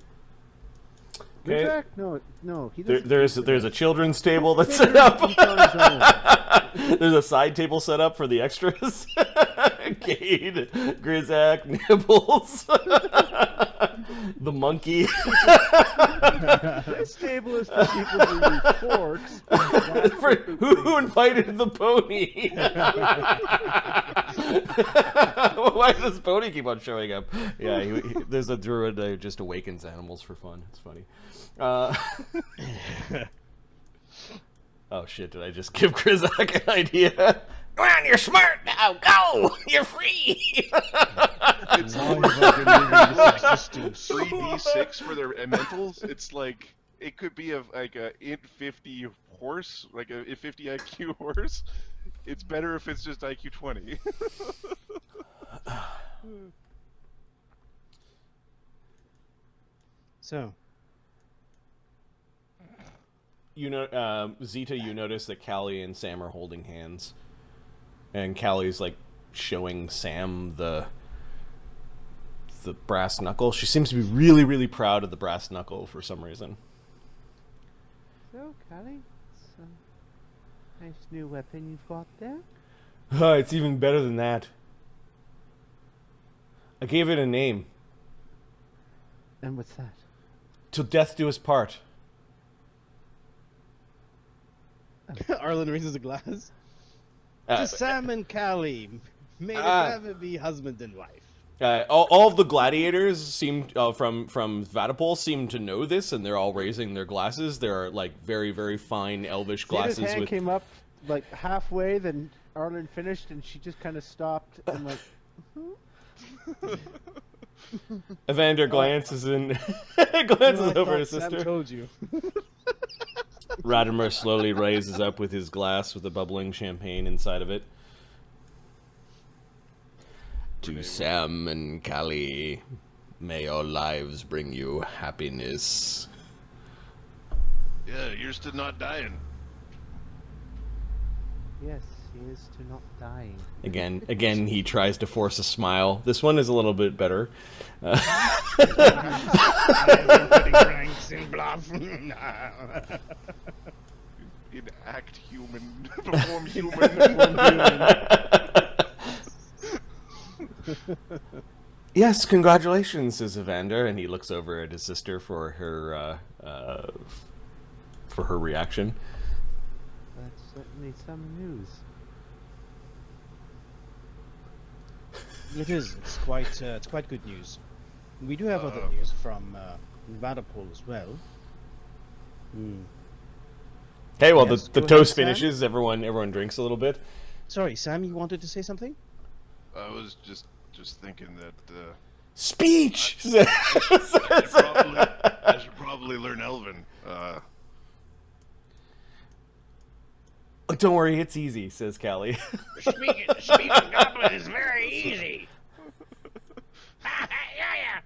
B: Okay.
C: Grizak? No, he doesn't.
B: There's a children's table that's set up.
C: He's on his own.
B: There's a side table set up for the extras. Cade, Grizak, Nibbles. The monkey.
C: This table is for people who use forks.
B: Who invited the pony? Why does this pony keep on showing up? Yeah, there's a druid that just awakens animals for fun. It's funny. Oh shit, did I just give Krizak an idea? Come on, you're smart now. Go! You're free!
D: It's 3d6 for their elementals. It's like, it could be like a int 50 horse, like a 50 IQ horse. It's better if it's just IQ 20.
E: So,
B: you know, Zeta, you notice that Callie and Sam are holding hands, and Callie's like showing Sam the brass knuckle. She seems to be really, really proud of the brass knuckle for some reason.
C: So, Callie, it's a nice new weapon you've got there.
B: It's even better than that. I gave it a name.
C: And what's that?
B: Till death do us part.
E: Arlen raises a glass. To Sam and Callie, may they ever be husband and wife.
B: All of the gladiators seem from Vatapol seem to know this, and they're all raising their glasses. They're like very, very fine elvish glasses.
C: Zeta's hand came up like halfway, then Arlen finished, and she just kind of stopped and like.
B: Evander glances over at his sister.
E: Sam told you.
B: Radimer slowly raises up with his glass with a bubbling champagne inside of it. To Sam and Callie, may your lives bring you happiness.
D: Yeah, here's to not dying.
C: Yes, here's to not dying.
B: Again, he tries to force a smile. This one is a little bit better.
D: Enact human, perform human.
B: Yes, congratulations, says Evander, and he looks over at his sister for her reaction.
C: That's certainly some news.
E: It is. It's quite good news. We do have other news from Vatapol as well.
B: Okay, well,
E: Yes,
B: the
E: go
B: toast
E: ahead, Sam.
B: finishes. Everyone drinks a little bit.
E: Sorry, Sam, you wanted to say something?
D: I was just thinking that
B: Speech.
D: I should probably learn Elven.
B: Oh, don't worry, it's easy, says Callie.
F: Speaking Goblin is very easy. Yeah.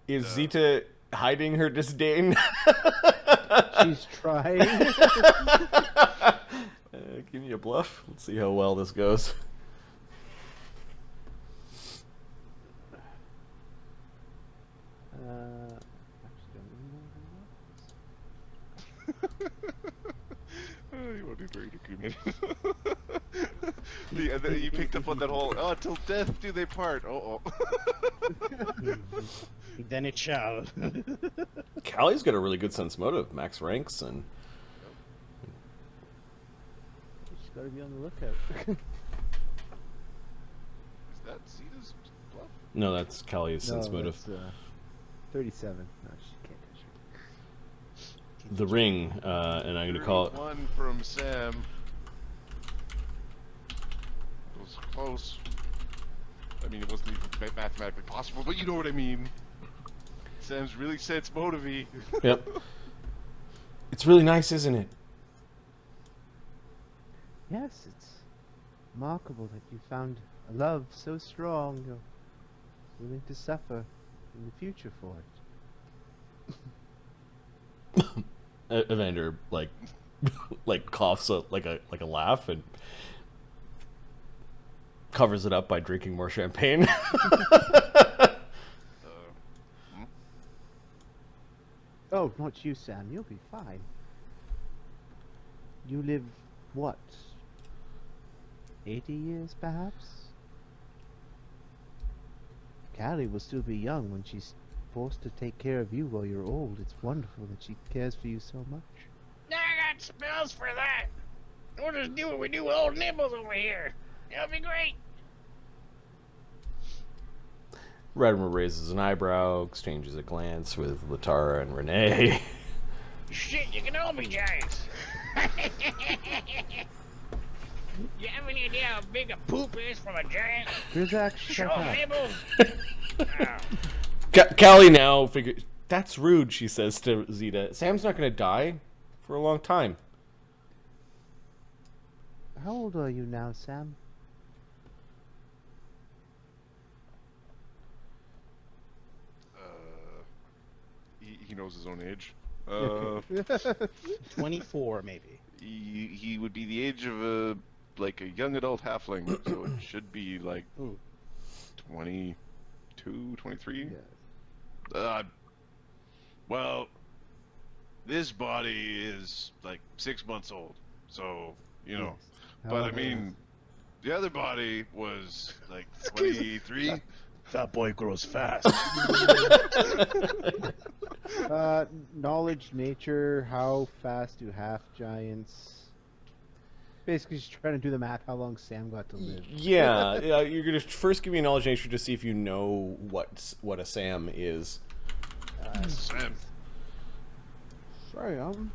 B: Is Zeta hiding her disdain?
C: She's trying.
B: Give me a bluff. Let's see how well this goes.
D: You won't be very good. You picked up on that whole, till death do they part.
E: Then it shall.
B: Callie's got a really good sense motive. Max ranks and...
C: She's got to be on the lookout.
D: Is that Zeta's bluff?
B: No, that's Callie's sense motive.
C: That's, 37. No, she can't touch her.
B: The ring, and I'm going to call it...
D: One from Sam. It was close. I mean, it wasn't even mathematically possible, but you know what I mean. Sam's really sense motive-y.
B: Yep. It's really nice, isn't it?
C: Yes, it's remarkable that you found a love so strong you're willing to suffer in the future for it.
B: Evander like coughs like a laugh and covers it up by drinking more champagne.
C: Oh, not you, Sam. You'll be fine. You live, what, 80 years, perhaps? Callie will still be young when she's forced to take care of you while you're old. It's wonderful that she cares for you so much.
F: I got spells for that. We'll just do what we do with old Nibbles over here. It'll be great.
B: Radimer raises an eyebrow, exchanges a glance with Latara and Renee.
F: Shit, you can all be giants. You have any idea how big a poop is from a giant?
C: Grizak, shut
F: Show
C: up.
F: Nibbles.
B: Callie now figures... That's rude, she says to Zeta. Sam's not going to die for a long time.
C: How old are you now, Sam?
D: He knows his own age.
E: 24, maybe.
D: He would be the age of a young adult halfling, so it should be like 22, 23.
C: Yeah.
D: Well, this body is like 6 months old, so you know.
C: Yes.
D: But I
C: However,
D: mean, the other body was like 23.
F: That boy grows fast.
C: knowledge, nature, how fast do half giants? Basically, just trying to do the math. How long Sam got to live?
B: Yeah, you're going to first give me a knowledge nature to see if you know what a Sam is.
D: Sam.
C: Sam.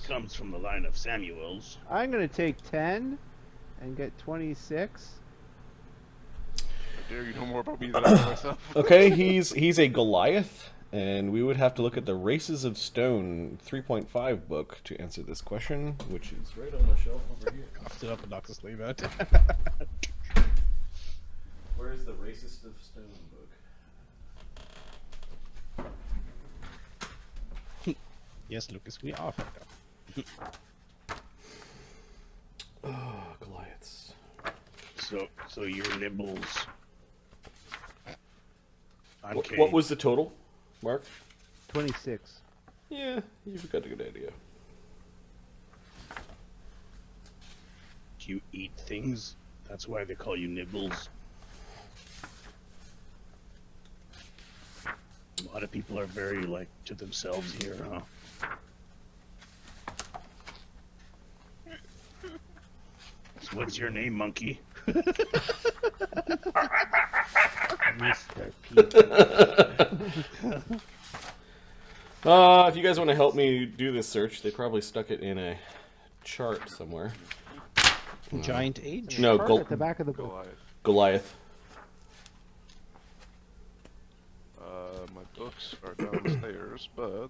F: Comes from the line of Samuels.
C: I'm gonna take 10 and get 26.
D: How dare you know more about me than I know myself?
B: Okay, he's a Goliath, and we would have to look at the Races of Stone 3.5 book to answer this question, which is right on the shelf over here.
E: Coughed it up and knocked the sleeve out.
B: Where's the Races of Stone book?
E: Yes, Lucas, we are.
B: Oh, Goliaths.
F: So you're Nibbles.
B: What was the total, Mark?
C: 26.
B: Yeah, you've got a good idea.
F: Do you eat things? That's why they call you Nibbles. A lot of people are very, to themselves here, huh? So what's your name, monkey?
C: Mr. People.
B: If you guys want to help me do this search, they probably stuck it in a chart somewhere.
E: Giant age?
B: No,
C: Chart at the back of the book.
D: Goliath.
B: Goliath.
D: My books are downstairs, but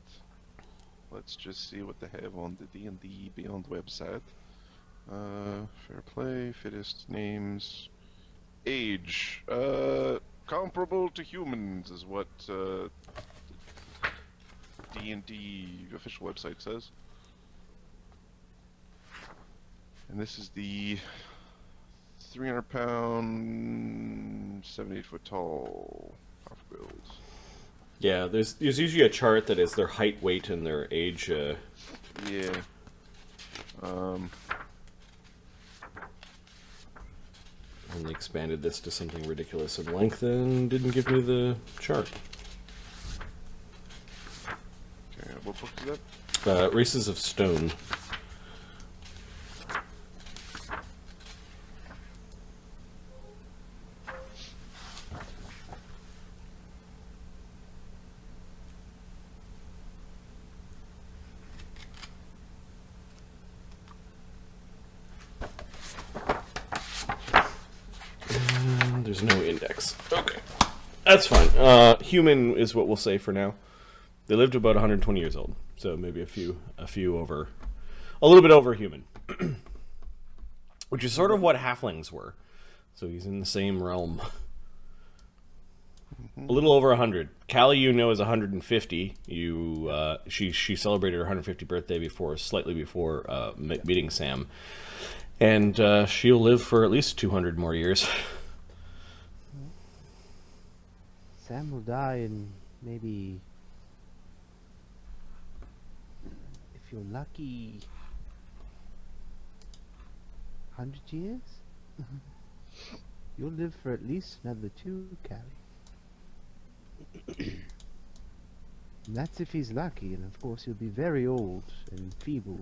D: let's just see what they have on the D&D Beyond website. Fair play, fittest names, age, comparable to humans is what D&D official website says. And this is the 300-pound, 78-foot tall half build.
B: Yeah, there's usually a chart that is their height, weight, and their age.
D: Yeah.
B: And they expanded this to something ridiculous in length and didn't give me the chart.
D: Okay, what book is that?
B: Races of Stone. There's no index. Okay. That's fine. Human is what we'll say for now. They lived to about 120 years old, so maybe a few over, a little bit over human, which is sort of what halflings were. So he's in the same realm. A little over 100. Callie, you know, is 150. She celebrated her 150th birthday slightly before meeting Sam, and she'll live for at least 200 more years.
C: Sam will die in maybe, if you're lucky, 100 years? You'll live for at least another 2, Callie. And that's if he's lucky, and of course he'll be very old and feeble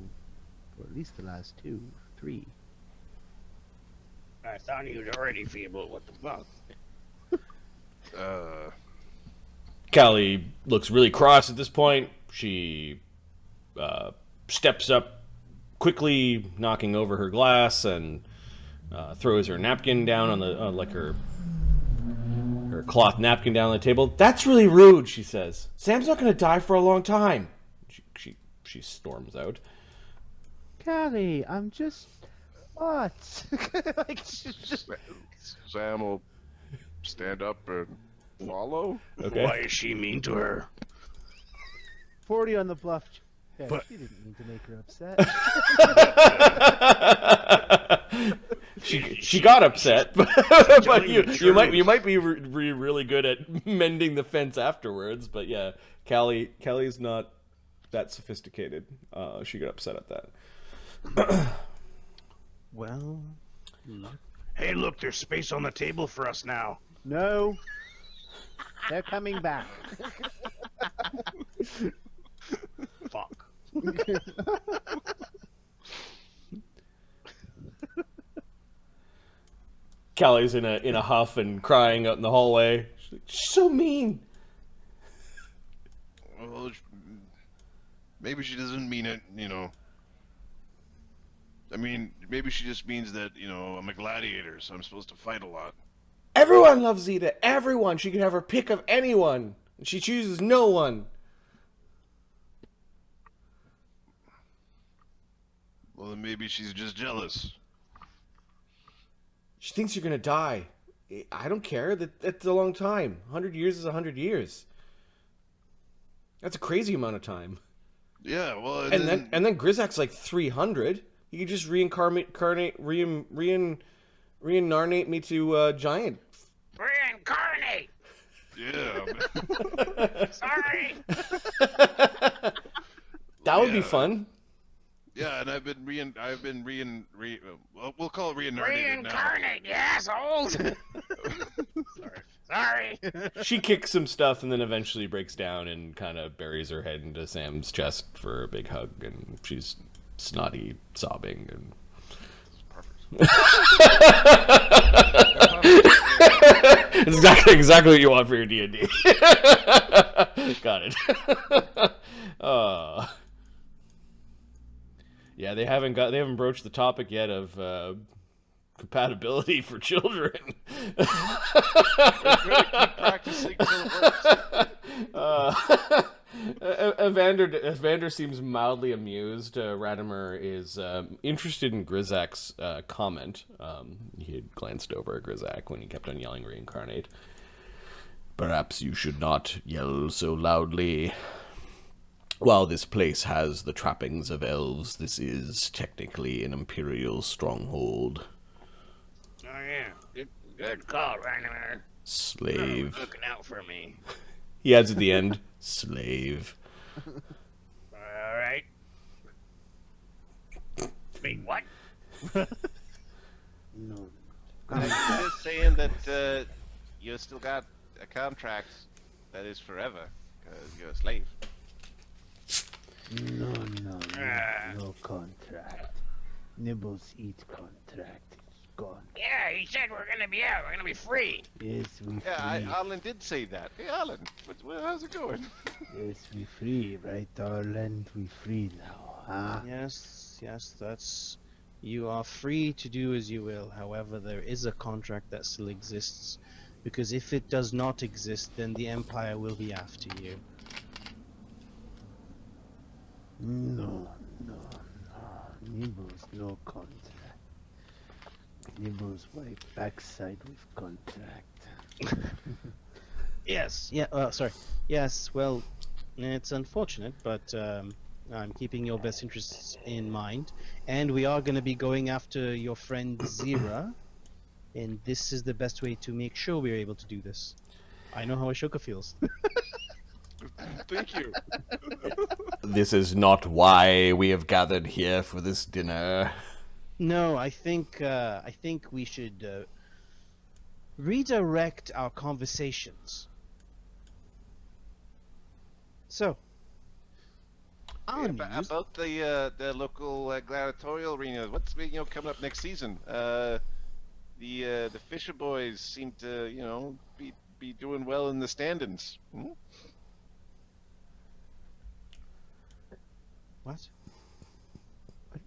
C: for at least the last 2, 3.
F: I thought he was already feeble. What the fuck?
B: Callie looks really cross at this point. She steps up quickly, knocking over her glass, and throws her napkin down on the like her cloth napkin down on the table. "That's really rude," she says. "Sam's not going to die for a long time." She storms out.
C: Callie, I'm just... What? Like, she's just...
D: Sam will stand up and follow.
B: Okay.
F: Why is she mean to her?
C: 40 on the bluff. Yeah,
F: But-
C: she didn't mean to make her upset.
B: She got upset, but you might be really good at mending the fence afterwards. But yeah, Callie's not that sophisticated. She got upset at that.
E: Well,
F: Hey, look, there's space on the table for us now.
C: No. They're coming back.
F: Fuck.
B: Callie's in a huff and crying out in the hallway. She's so mean.
D: Well, maybe she doesn't mean it, you know. I mean, maybe she just means that, you know, I'm a gladiator, so I'm supposed to fight a lot.
B: Everyone loves Zeta. Everyone. She can have her pick of anyone. And she chooses no one.
D: Well, then maybe she's just jealous.
B: She thinks you're gonna die. I don't care. That's a long time. 100 years is 100 years. That's a crazy amount of time.
D: Yeah, well,
B: And then Grizzak's like 300. You could just reincarnate me to giant.
F: Reincarnate!
D: Yeah.
F: Sorry!
B: That would be
D: Yeah.
B: fun.
D: Yeah, and we'll call it reincarnated now.
F: Reincarnate, you assholes! Sorry.
B: She kicks some stuff and then eventually breaks down and kind of buries her head into Sam's chest for a big hug, and she's snotty, sobbing, and it's exactly what you want for your D&D. Got it. Yeah, they haven't broached the topic yet of compatibility for children.
D: Practicing till it works.
B: Evander seems mildly amused. Radimer is interested in Grizzak's comment. He had glanced over at Grizzak when he kept on yelling reincarnate. Perhaps you should not yell so loudly. While this place has the trappings of elves, this is technically an Imperial stronghold.
F: Oh, yeah. Good call, Radimer.
B: Slave.
F: Looking out for me.
B: He adds at the end, slave.
F: Alright. Wait, what?
C: No.
G: I'm just saying that you still got a contract that is forever, because you're a slave.
C: No, no contract. Nibbles eat contract. It's gone.
F: Yeah, he said we're gonna be out. We're gonna be free.
C: Yes, we free.
G: Yeah, Arlen did say that. Hey, Arlen, how's it going?
C: Yes, we free, right, Arland? We free now, huh?
E: yes, that's... You are free to do as you will. However, there is a contract that still exists. Because if it does not exist, then the Empire will be after you.
C: No. Nibbles, no contract. Nibbles wipe backside with contract.
E: Yes, yeah, sorry. Yes, well, it's unfortunate, but I'm keeping your best interests in mind. And we are going to be going after your friend Zira. And this is the best way to make sure we're able to do this. I know how Ashoka feels.
D: Thank you.
B: This is not why we have gathered here for this dinner.
E: No, I think we should redirect our conversations. So, our news.
G: About the local gladiatorial arena. What's coming up next season? The Fisher Boys seem to be doing well in the standings. Hmm?
E: What?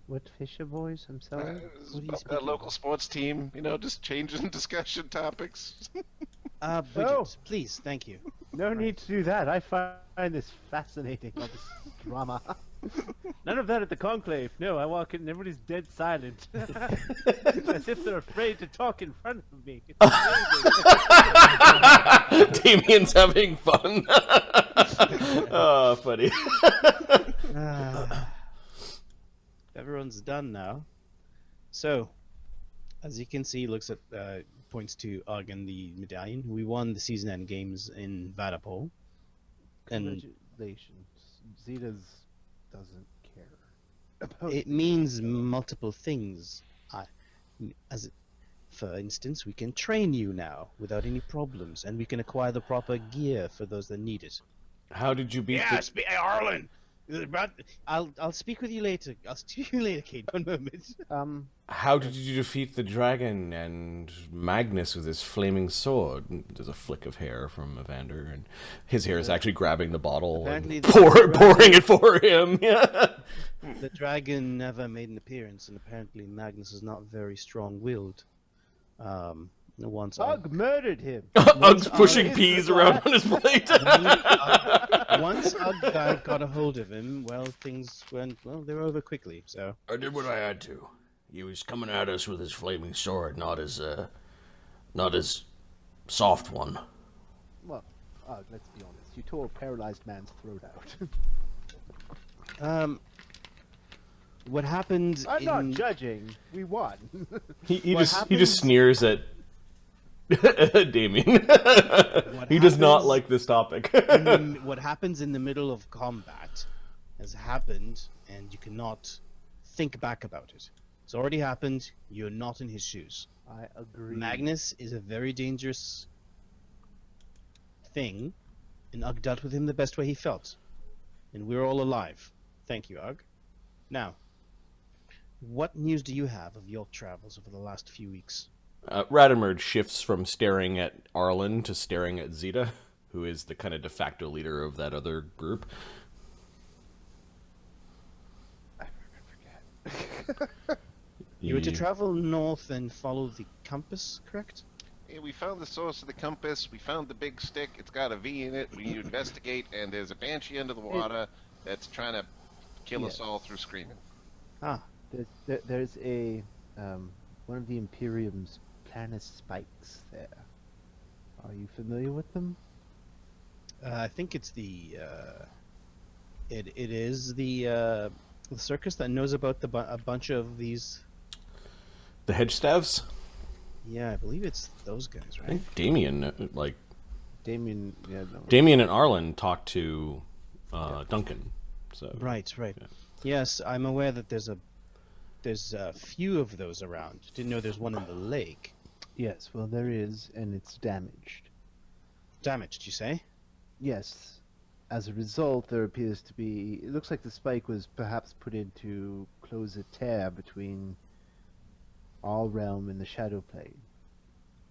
C: What Fisher Boys? I'm sorry.
E: What are you
G: A
E: speaking
G: local sports team, just changing discussion topics.
E: Bridget, please, thank you.
C: No need to do that. I find this fascinating, all this drama. None of that at the conclave. No, I walk in and everybody's dead silent. As if they're afraid to talk in front of me. It's
B: Damien's having fun. Oh, funny.
E: Everyone's done now. So, as you can see, he looks at points to Ugg and the medallion. We won the season end games in Vatapole. And
C: Congratulations. Zeta's doesn't care about
E: it means multiple things. For instance, we can train you now without any problems, and we can acquire the proper gear for those that need it.
B: How did you beat
F: Hey, Arlen!
E: I'll speak with you later. I'll speak with you later, Kate. 1 moment.
B: How did you defeat the dragon and Magnus with his flaming sword? There's a flick of hair from Evander, and his hair is actually grabbing the bottle and pouring it for him. Yeah.
E: The dragon never made an appearance, and apparently Magnus is not very strong-willed. Once
C: Ugg murdered him.
B: Ugg's pushing peas around on his plate.
E: Once Ugg got a hold of him, well, things went, they were over quickly, so...
H: I did what I had to. He was coming at us with his flaming sword, not his soft one.
C: Well, Ugg, let's be honest. You tore a paralyzed man's throat out.
E: What happened
C: I'm not judging. We won.
B: He just sneers at Damien. He does not like this topic.
E: What happens in the middle of combat has happened, and you cannot think back about it. It's already happened. You're not in his shoes.
C: I agree.
E: Magnus is a very dangerous thing, and Ugg dealt with him the best way he felt. And we're all alive. Thank you, Ugg. Now, what news do you have of your travels over the last few weeks?
B: Radimer shifts from staring at Arlen to staring at Zeta, who is the kind of de facto leader of that other group.
C: I forget.
E: You were to travel north and follow the compass, correct?
G: Yeah, we found the source of the compass. We found the big stick. It's got a V in it. We need to investigate, and there's a banshee under the water that's trying to kill us all through screaming.
E: Ah.
C: There's a one of the Imperium's planet spikes there. Are you familiar with them?
E: I think it's the it is the circus that knows about a bunch of these.
B: The hedgestaffs?
E: Yeah, I believe it's those guys,
B: I
E: right?
B: think Damien,
C: Damien, yeah, no.
B: Damien and Arlen talked to Duncan. So
E: Right.
B: Yeah.
E: Yes, I'm aware that there's a few of those around. Didn't know there's one in the lake.
C: Yes, well there is, and it's damaged.
E: Damaged, you say?
C: Yes. As a result, there appears to be... It looks like the spike was perhaps put in to close a tear between our realm and the Shadow Plane.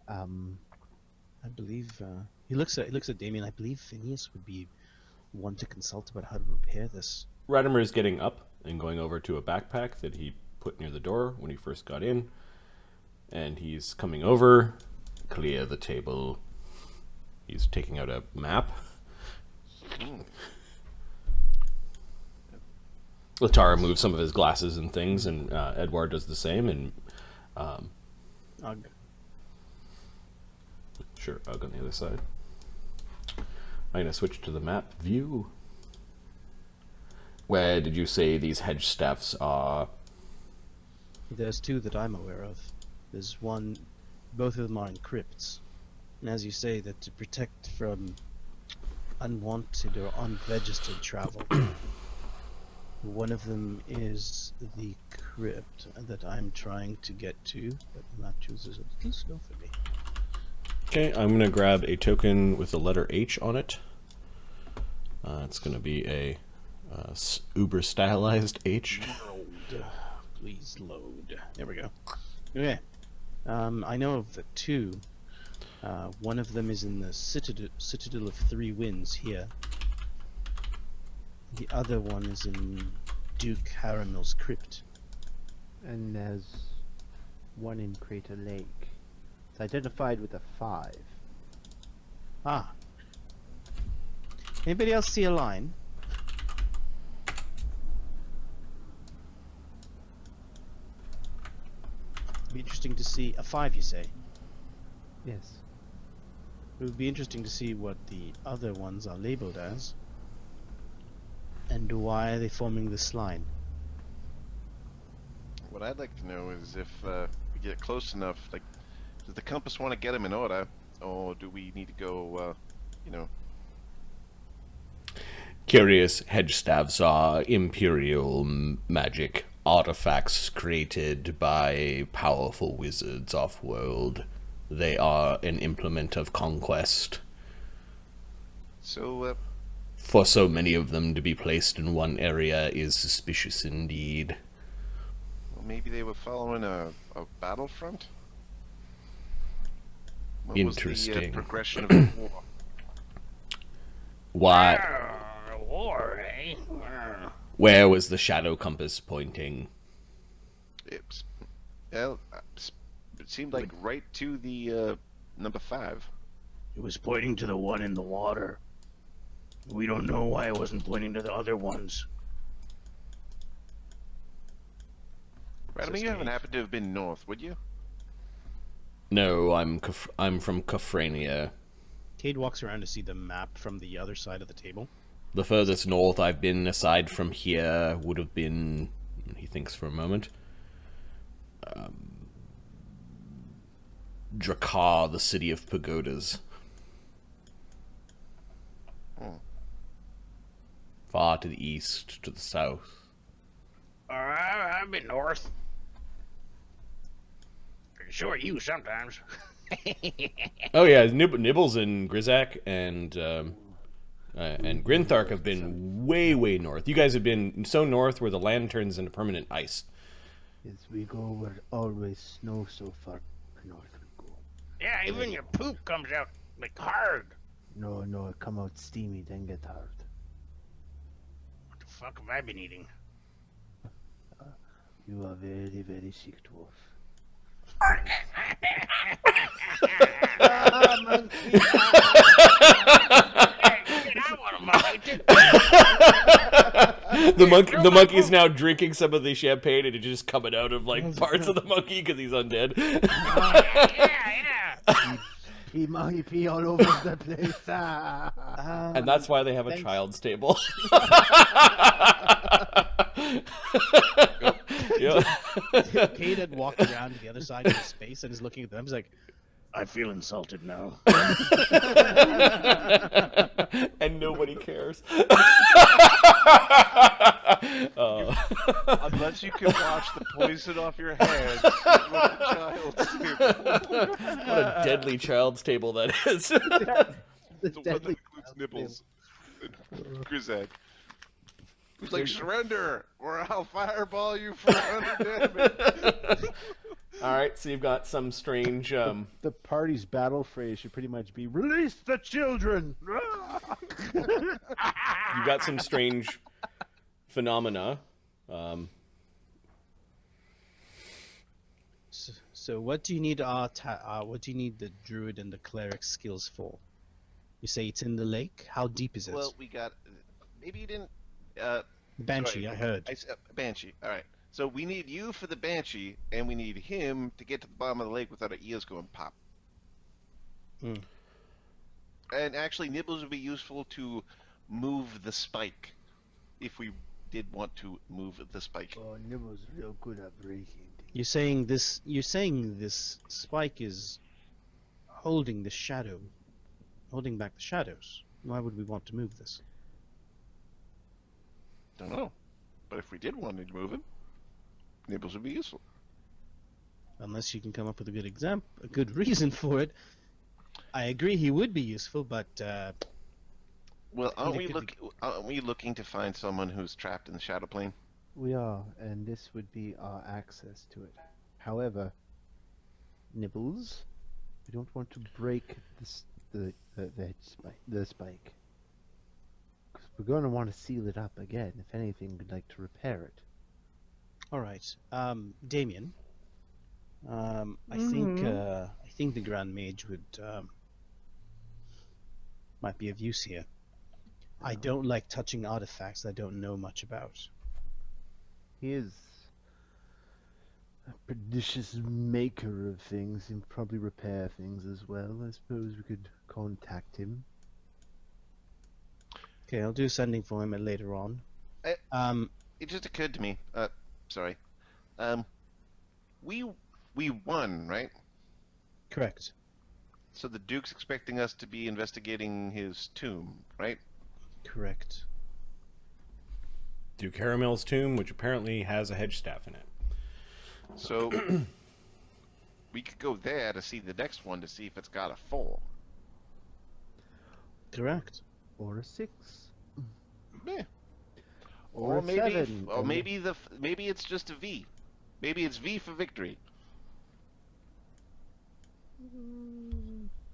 E: I believe he looks at Damien. I believe Phineas would be one to consult about how to repair this.
B: Radimer is getting up and going over to a backpack that he put near the door when he first got in. And he's coming over, clear the table. He's taking out a map. Latara moves some of his glasses and things, and Edward does the same, and
E: Ugg.
B: Sure, Ugg on the other side. I'm going to switch to the map view. Where did you say these hedgestaffs are?
E: There's two that I'm aware of. There's one, both of them are in crypts. And as you say, that to protect from unwanted or unregistered travel. One of them is the crypt that I'm trying to get to, but the map chooses a little slow for me.
B: Okay, I'm going to grab a token with the letter H on it. It's going to be a uber stylized H.
E: Please load. There we go. Okay. I know of the two. One of them is in the Citadel of Three Winds here. The other one is in Duke Haramil's crypt.
C: And there's one in Crater Lake. It's identified with a 5.
E: Ah. Anybody else see a line? It'd be interesting to see a 5, you say?
C: Yes.
E: It would be interesting to see what the other ones are labeled as. And why are they forming this line?
G: What I'd like to know is if we get close enough, like, does the compass want to get him in order, or do we need to go, you know?
B: Curious hedgestaffs are Imperial magic artifacts created by powerful wizards off-world. They are an implement of conquest.
G: So,
B: For so many of them to be placed in one area is suspicious indeed.
G: well, maybe they were following a battlefront? What was the
B: Interesting.
G: progression of the war?
B: Why?
F: War, eh?
B: Where was the shadow compass pointing?
G: Well, it seemed like right to the number 5.
F: It was pointing to the one in the water. We don't know why it wasn't pointing to the other ones.
G: Radimer, you haven't happened to have been north, would you?
B: No, I'm from Kafrania.
E: Cade walks around to see the map from the other side of the table.
B: The furthest north I've been aside from here would have been, he thinks for a moment, Drakkar, the city of pagodas. Far to the east, to the south.
F: I've been north. So are you sometimes.
B: Oh yeah, Nibbles and Grizak and Grinthark have been way north. You guys have been so north where the land turns into permanent ice.
C: Yes, we go where always snow so far north we go.
F: Yeah, even your poop comes out like hard.
C: No, it come out steamy, then get hard.
F: What the fuck have I been eating?
C: You are very, very sick, dwarf.
B: The monkey's now drinking some of the champagne and it's just coming out of like parts of the monkey because he's undead.
F: Yeah.
C: He pee all over the place.
B: And that's why they have a child's table.
E: Cade had walked around to the other side of the space and is looking at them. He's like,
F: I feel insulted now.
B: And nobody cares.
G: Unless you can wash the poison off your hands with the child's table.
B: What a deadly child's table that is.
G: The one that includes Nibbles and Grizak. He's like, surrender, or I'll fireball you for 100 damage.
B: Alright, so you've got some strange...
C: The party's battle phrase should pretty much be, release the children!
B: You've got some strange phenomena.
E: So what do you need what do you need the druid and the cleric skills for? You say it's in the lake. How deep is it?
G: Well, we got... Maybe you didn't...
E: Banshee,
G: sorry.
E: I heard.
G: Banshee, alright. So we need you for the Banshee, and we need him to get to the bottom of the lake without our ears going pop.
E: Hmm.
G: And actually, Nibbles would be useful to move the spike, if we did want to move the spike.
C: Oh, Nibble's real good at breaking things.
E: You're saying this spike is holding the shadow, holding back the shadows. Why would we want to move this?
G: Don't know. But if we did want to move him, Nibbles would be useful.
E: Unless you can come up with a good reason for it. I agree he would be useful, but
G: Well,
E: I think it
G: aren't we looking to find someone who's trapped in the shadow plane?
C: We are, and this would be our access to it. However, Nibbles, we don't want to break the spike. Because we're going to want to seal it up again. If anything, we'd like to repair it.
E: all right. Damien, I think the Grand Mage would might be of use here. I don't like touching artifacts I don't know much about.
C: He is a prodigious maker of things and probably repair things as well. I suppose we could contact him.
E: Okay, I'll do sending for him later on.
G: It just occurred to me. Sorry. We won, right?
E: Correct.
G: So the Duke's expecting us to be investigating his tomb, right?
E: Correct.
B: Duke Haramil's tomb, which apparently has a hedgestaff in it.
G: So we could go there to see the next one to see if it's got a 4.
E: Correct.
C: Or a 6.
G: Yeah.
C: Or a
G: maybe,
C: 7.
G: or maybe it's just a V. Maybe it's V for victory.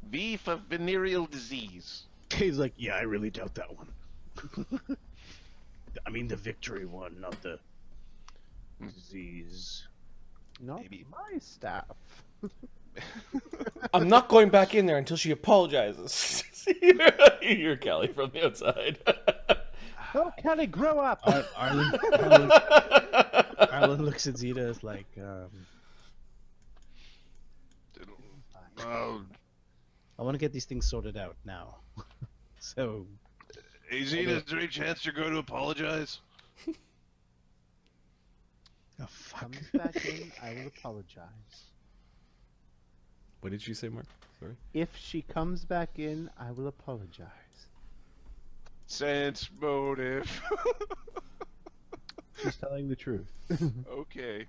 G: V for venereal disease.
F: He's like, yeah, I really doubt that one. I mean the victory one, not the disease.
C: Not
G: Maybe.
C: my staff.
B: I'm not going back in there until she apologizes. You're Callie from the outside.
C: Oh, Kelly, grow up!
E: Arlen looks at Zeta as like, I want to get these things sorted out now. So,
D: Hey, Zena, is there any chance you're going to apologize?
E: oh fuck.
C: Comes back in, I will apologize.
B: What did you say, Mark? Sorry.
C: If she comes back in, I will apologize.
D: Sense motive.
C: She's telling the truth.
D: Okay.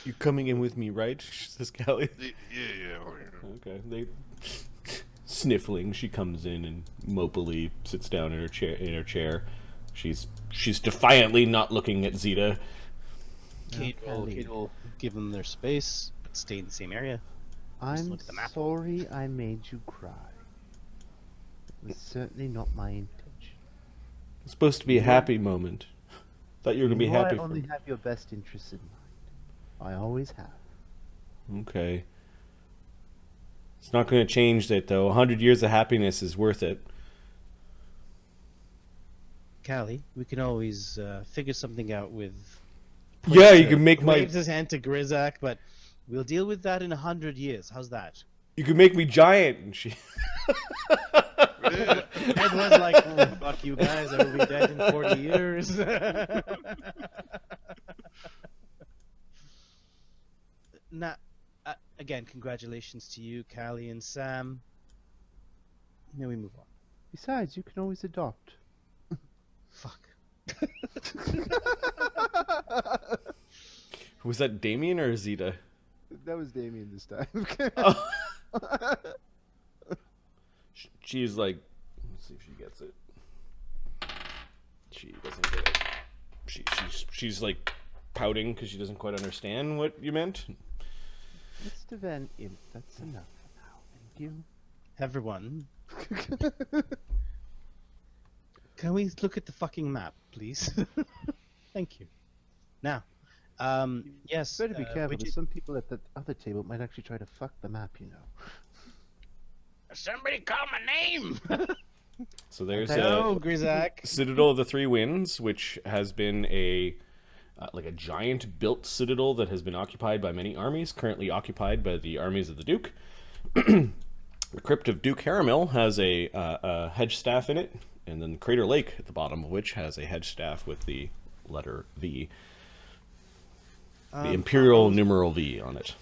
B: You coming in with me, right? Says Callie.
D: Yeah.
B: Okay. They sniffling. She comes in and mopily sits down in her chair. She's defiantly not looking at Zeta.
E: Kate will give them their space, but stay in the same area.
C: I'm
E: look at the map.
C: sorry I made you cry. It was certainly not my intention.
B: It's supposed to be a happy moment. Thought you were gonna be
C: You know
B: happy.
C: I only have your best interests in mind. I always have.
B: Okay. It's not going to change that, though. 100 years of happiness is worth it.
E: Callie, we can always figure something out with.
B: Yeah, you can make my.
E: Waves his hand to Grizak, but we'll deal with that in 100 years. How's that?
B: You can make me giant. And she.
E: Ed was like, oh, fuck you guys, I will be dead in 40 years. Now, again, congratulations to you, Callie and Sam. Now we move on.
C: Besides, you can always adopt.
E: Fuck.
B: Was that Damien or Zeta?
C: That was Damien this time.
B: Oh. She's like, let's see if she gets it. She doesn't get it. She's like pouting because she doesn't quite understand what you meant.
C: Mr. Van Imp, that's enough for now. Thank you.
E: Everyone, can we look at the fucking map, please? Thank you. Now, yes.
C: Better be careful. There's some people at the other table might actually try to fuck the map, you know.
F: Somebody call my name!
B: So there's
E: Hello, Grizak.
B: Citadel of the Three Winds, which has been a giant built citadel that has been occupied by many armies, currently occupied by the armies of the Duke. The Crypt of Duke Haramil has a hedgestaff in it, and then the Crater Lake at the bottom of which has a hedgestaff with the letter V. The Imperial numeral V on it.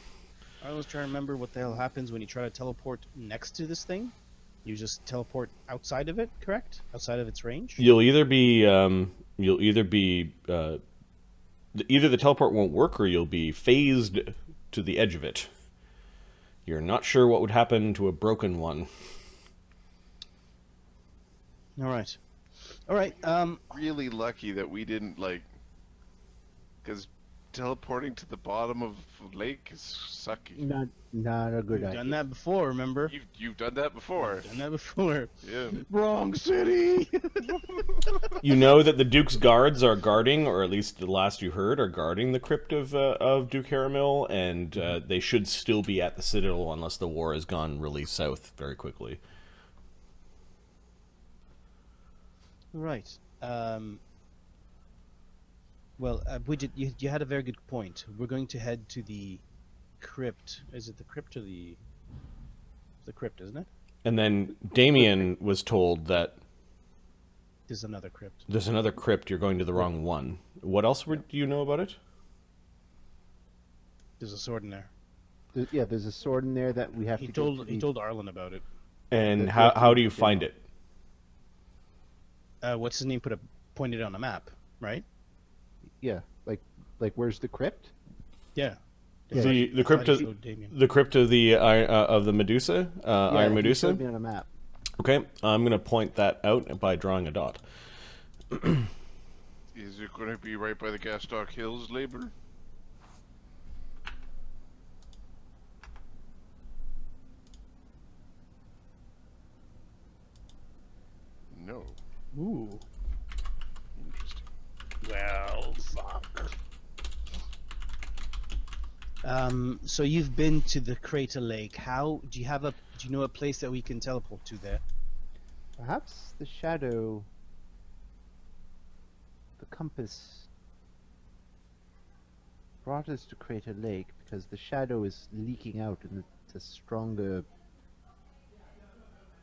E: I was trying to remember what the hell happens when you try to teleport next to this thing. You just teleport outside of it, correct? Outside of its range?
B: Either the teleport won't work, or you'll be phased to the edge of it. You're not sure what would happen to a broken one.
E: All right. All right.
D: Really lucky that we didn't because teleporting to the bottom of a lake is sucky.
C: Not a good
E: We've
C: idea.
E: done that before, remember?
D: You've done that before.
E: Done that before.
D: Yeah.
E: Wrong city.
B: You know that the Duke's guards are guarding, or at least the last you heard, are guarding the crypt of Duke Haramil, and they should still be at the Citadel unless the war has gone really south very quickly.
E: Right. Well, Widget, you had a very good point. We're going to head to the crypt. Is it the crypt or the crypt, isn't it?
B: And then Damien was told that
E: There's another crypt.
B: there's another crypt, you're going to the wrong one. What else do you know about it?
E: There's a sword in there.
C: There's a sword in there that we have
E: He
C: to
E: told Arlen about it.
B: And how do you find it?
E: What's his name? Pointed on a map, right?
C: Yeah, like where's the crypt?
E: Yeah.
B: The crypt of
E: Showed Damien.
B: the crypt of the Medusa, Iron
C: he
B: Medusa.
C: showed me on a map.
B: Okay, I'm gonna point that out by drawing a dot.
D: Is it going to be right by the Gastock Hills, Labor? No.
E: Ooh.
D: Interesting.
E: Well, fuck. So you've been to the Crater Lake. Do you know a place that we can teleport to there?
C: Perhaps the shadow, the compass, brought us to Crater Lake because the shadow is leaking out and it's a stronger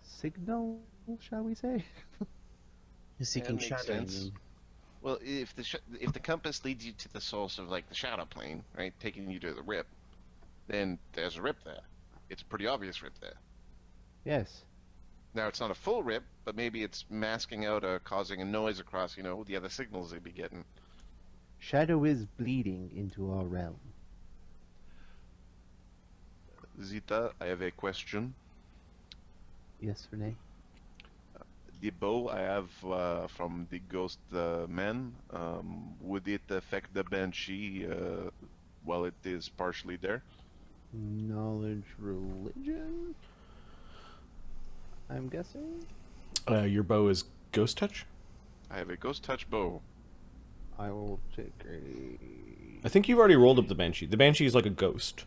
C: signal, shall we say?
E: You're seeking
G: makes
E: shadow.
G: sense. Well, if the compass leads you to the source of the shadow plane, right, taking you to the rip, then there's a rip there. It's a pretty obvious rip there.
C: Yes.
G: Now it's not a full rip, but maybe it's masking out or causing a noise across, the other signals they'd be getting.
C: Shadow is bleeding into our realm.
D: Zita, I have a question.
C: Yes, Renee?
D: The bow I have from the ghost man, would it affect the Banshee while it is partially there?
C: Knowledge religion? I'm guessing?
B: Your bow is Ghost Touch?
D: I have a ghost touch bow.
C: I will take a...
B: I think you've already rolled up the Banshee. The Banshee is like a ghost.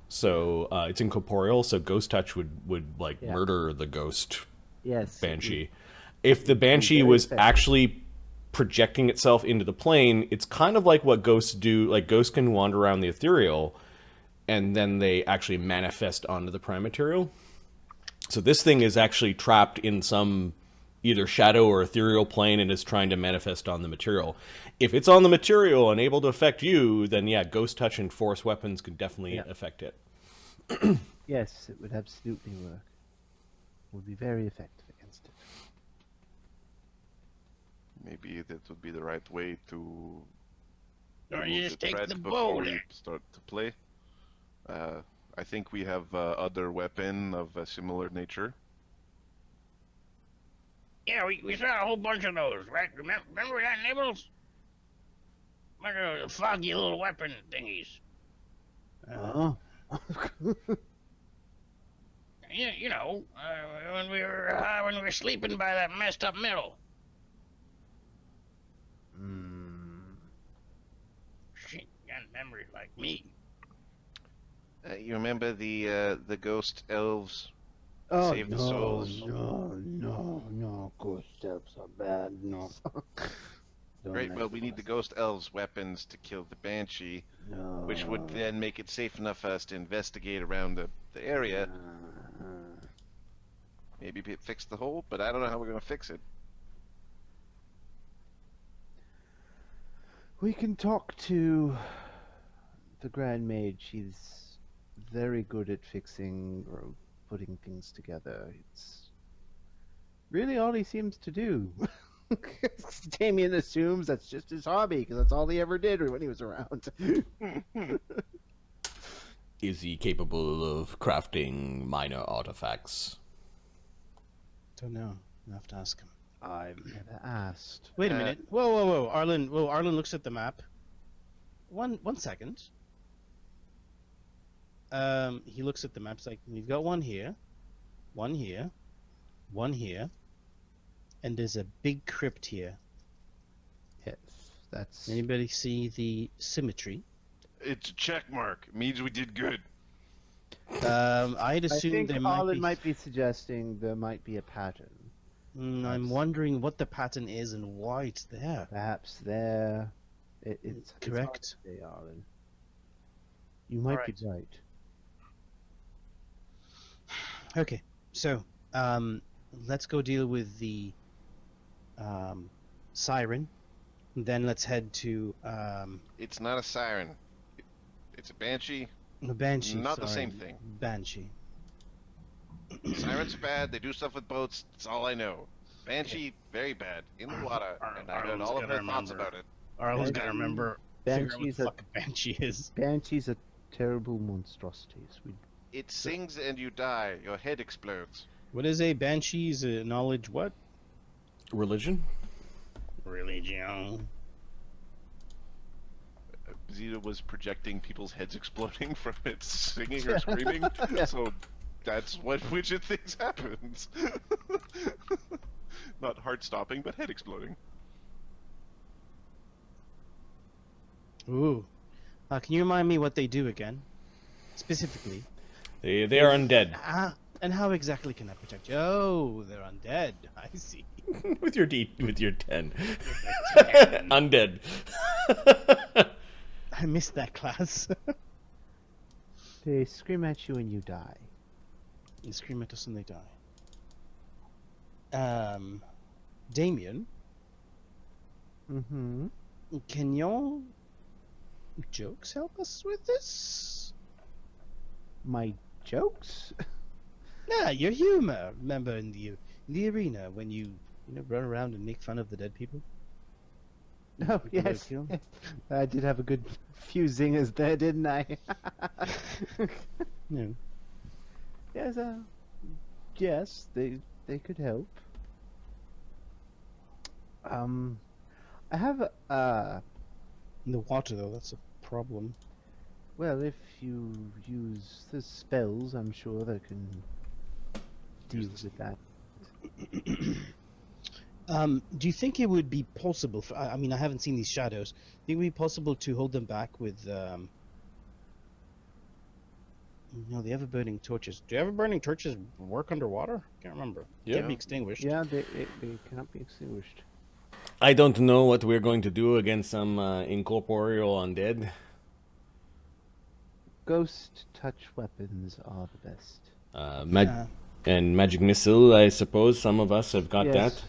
B: So it's incorporeal, so Ghost Touch would
C: Yeah.
B: murder the ghost
C: Yes.
B: Banshee. If the Banshee
C: very
B: was
C: effective.
B: actually projecting itself into the plane, it's kind of like what ghosts do. Like, ghosts can wander around the ethereal, and then they actually manifest onto the prime material. So this thing is actually trapped in some either shadow or ethereal plane and is trying to manifest on the material. If it's on the material and able to affect you, then yeah, Ghost Touch and Force weapons can definitely affect it.
C: Yes, it would absolutely work. Would be very effective against it.
D: Maybe that would be the right way to.
H: Or you
D: remove
H: just take
D: threat
H: the
D: before
H: bow
D: we
H: there.
D: start to play. I think we have other weapon of a similar nature.
H: Yeah, we saw a whole bunch of those, right? Remember that, Nibbles? Like a foggy little weapon thingies.
C: Oh.
H: When we were sleeping by that messed up middle. Shit, got memories like me.
G: You remember the ghost elves?
C: Oh,
G: Save the
C: no,
G: souls.
C: no, ghost steps are bad, no. Don't
G: Right,
C: mess
G: well, we
C: with
G: need the
C: us.
G: ghost elves' weapons to kill the Banshee,
C: No.
G: which would then make it safe enough for us to investigate around the area. Maybe fix the hole, but I don't know how we're going to fix it.
C: We can talk to the Grand Mage. She's very good at fixing or putting things together. It's really all he seems to do. Damien assumes that's just his hobby because that's all he ever did when he was around.
B: Is he capable of crafting minor artifacts?
E: Don't know. I'll have to ask him.
C: I've never asked.
E: Wait a minute. Whoa. Arlen looks at the map. One second. He looks at the map. It's like, we've got one here, one here, one here, and there's a big crypt here.
C: Yes, that's.
E: Anybody see the symmetry?
D: It's a check mark. It means we did good.
E: I'd
C: I
E: assume
C: think
E: there
C: Arlen
E: might be.
C: might be suggesting there might be a pattern.
E: I'm wondering what the pattern is and why it's there.
C: Perhaps there. It's
E: Correct.
C: hard to say, Arlen. You might be right.
E: Okay, so let's go deal with the siren. Then let's head to
D: It's not a siren. It's a banshee.
E: the banshee.
D: Not the
E: sorry.
D: same thing.
E: Banshee.
D: Sirens are bad. They do stuff with boats. That's all I know. Banshee, very bad. In the water. And I heard all of her thoughts about it.
E: Arlen's gotta remember. Figure out what
C: Banshee's
E: the
C: a
E: fuck a banshee is.
C: Banshees are terrible monstrosities.
D: It sings and you die. Your head explodes.
E: What is a banshee's knowledge? What?
B: Religion?
E: Religion.
D: Zeta was projecting people's heads exploding from its singing or screaming, so that's what Widget thinks happens. Not heart stopping, but head exploding.
E: Ooh. Can you remind me what they do again? Specifically.
B: They are undead.
E: And how exactly can I protect you? Oh, they're undead. I see.
B: with your 10. Undead.
E: I missed that class.
C: They scream at you and you die.
E: They scream at us and they die. Damien,
C: Mm-hmm.
E: can your jokes help us with this?
C: My jokes?
E: Yeah, your humor. Remember in the arena when you run around and make fun of the dead people?
C: Oh,
E: You gotta
C: yes.
E: kill 'em?
C: Yes. I did have a good few zingers there, didn't I?
E: No.
C: Yes, yes, they could help. I have
E: In the water though, that's a problem.
C: well, if you use the spells, I'm sure they can deal with that.
E: Do you think it would be possible for, I mean, I haven't seen these shadows. Do you think it would be possible to hold them back with, no, the ever-burning torches. Do ever-burning torches work underwater? Can't remember.
B: Yeah.
E: Can't be extinguished.
C: Yeah, they cannot be extinguished.
B: I don't know what we're going to do against some incorporeal undead.
C: Ghost touch weapons are the best.
B: And magic missile, I suppose some of us have got
C: Yes,
B: that.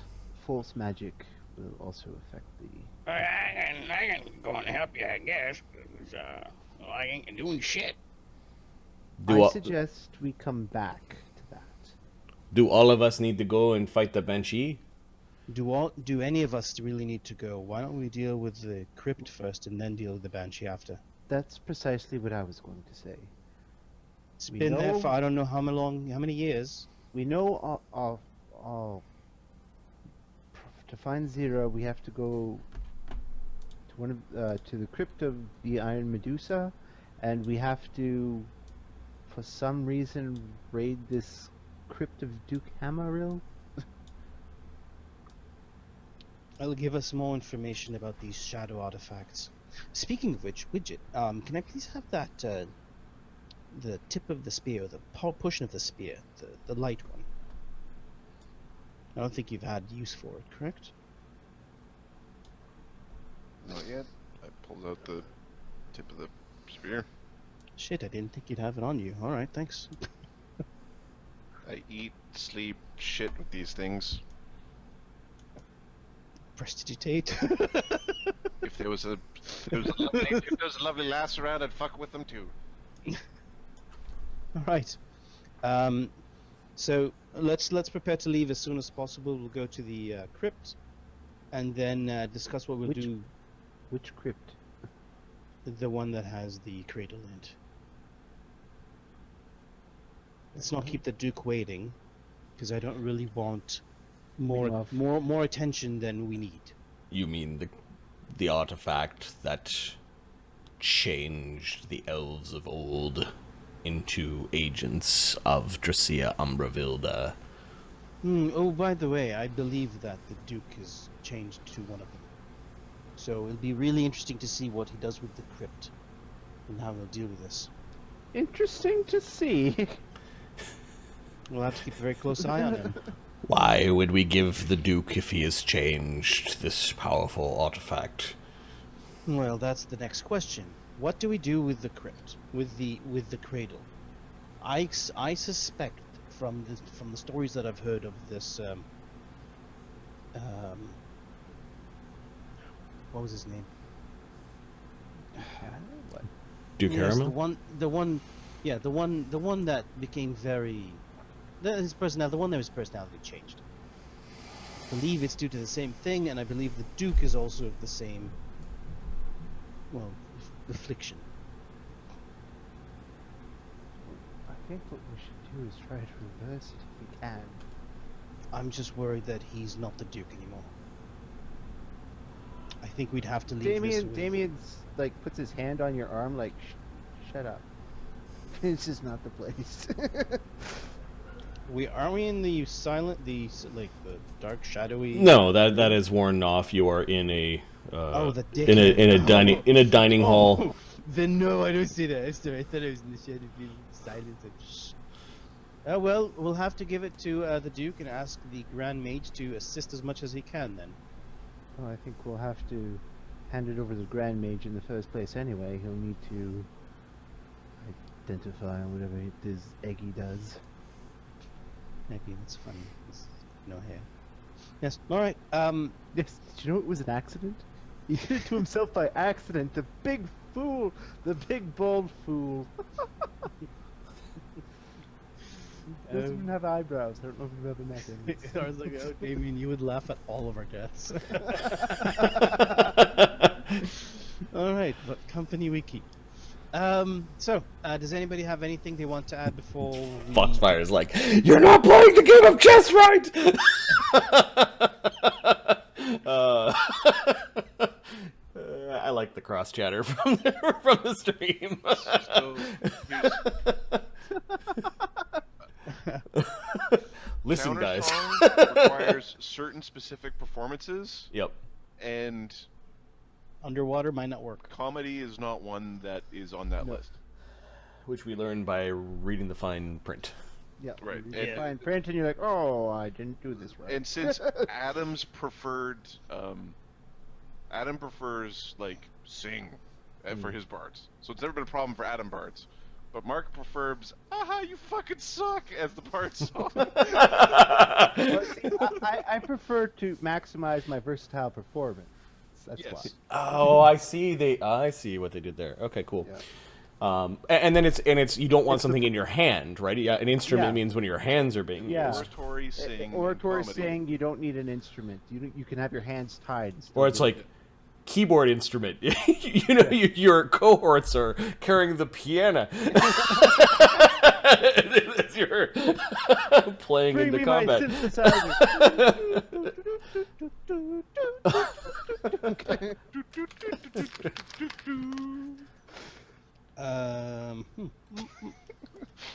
C: false magic will also affect the.
H: I can go and help you, I guess. 'Cause, well, I ain't doing shit.
B: Do,
C: I
B: all,
C: suggest we come back to that.
B: do all of us need to go and fight the banshee?
E: Do any of us really need to go? Why don't we deal with the crypt first and then deal with the banshee after?
C: That's precisely what I was going to say.
E: It's
C: We
E: been there
C: know-
E: for I don't know how many years.
C: We know to find Zero, we have to go to to the crypt of the Iron Medusa, and we have to, for some reason, raid this crypt of Duke Haramil.
E: It'll give us more information about these shadow artifacts. Speaking of which, Widget, can I please have that, the tip of the spear, the portion of the spear, the light one? I don't think you've had use for it, correct?
D: Not yet. I pulled out the tip of the spear.
E: Shit, I didn't think you'd have it on you. Alright, thanks.
D: I eat, sleep, shit with these things.
E: Prestidigitate.
D: If there was a lovely lass around, I'd fuck with them too.
E: Alright. So let's prepare to leave as soon as possible. We'll go to the crypt and then discuss what we'll do.
C: Which crypt?
E: The one that has the cradle in it. Let's not keep the Duke waiting, because I don't really want
C: Meanwhile-
E: more attention than we need.
B: You mean the artifact that changed the elves of old into agents of Dracia Umbravilda?
E: Oh, by the way, I believe that the Duke is changed to one of them. So it'll be really interesting to see what he does with the crypt and how he'll deal with this.
C: Interesting to see.
E: We'll have to keep a very close eye on him.
B: Why would we give the Duke if he has changed this powerful artifact?
E: Well, that's the next question. What do we do with the crypt, with the cradle? I suspect from the stories that I've heard of this. What was his name?
B: Duke
E: Yes,
B: Haramil?
E: the one that became very. His personality, the one that his personality changed. I believe it's due to the same thing, and I believe the Duke is also of the same. Well, affliction.
C: I think what we should do is try to reverse it if we can.
E: I'm just worried that he's not the Duke anymore. I think we'd have to leave this with...
C: Damien's like puts his hand on your arm, like, shut up. This is not the place.
E: Are we in the silent, the dark, shadowy?
B: No, that is worn off. You are in a
E: the dick.
B: in a dining hall.
E: Then no, I don't see that. I thought I was in the shadow, being silent. And shh. Well, we'll have to give it to the Duke and ask the Grand Mage to assist as much as he can. Then.
C: Well, I think we'll have to hand it over to the Grand Mage in the first place anyway. He'll need to identify whatever this Eggy does.
E: Maybe that's funny. There's no hair. Yes. All right.
C: Yes. Did you know it was an accident? He did it to himself by accident. The big fool. The big bald fool. He doesn't even have eyebrows. I don't know if you've ever met him.
E: I was like, oh, Damien, you would laugh at all of our deaths. All right, what company we keep. So, does anybody have anything they want to add before we...
B: Foxfire's like, you're not playing the game of chess right! I like the cross chatter from the stream. Listen, guys.
D: Requires certain specific performances.
B: Yep.
D: And
E: underwater might not work.
D: Comedy is not one that is on that list.
B: Which we learned by reading the fine print.
C: Yeah.
D: Right.
C: You find print and you're like, oh, I didn't do this right.
D: And since Adam's preferred, Adam prefers like sing for his bards, so it's never been a problem for Adam bards. But Mark prefers, aha, you fucking suck, as the part song.
C: Well, see, I prefer to maximize my versatile performance. That's why.
B: Oh, I see. I see what they did there. Okay, cool. Yeah. And then it's you don't want something in your hand, right? Yeah, an instrument means when your hands are being used.
D: Oratory, sing.
C: Oratory, sing. You don't need an instrument. You can have your hands tied.
B: Or it's like keyboard instrument. Your cohorts are carrying the piano as you're playing
C: Bring
B: into
C: me
B: combat.
C: My synthesizer.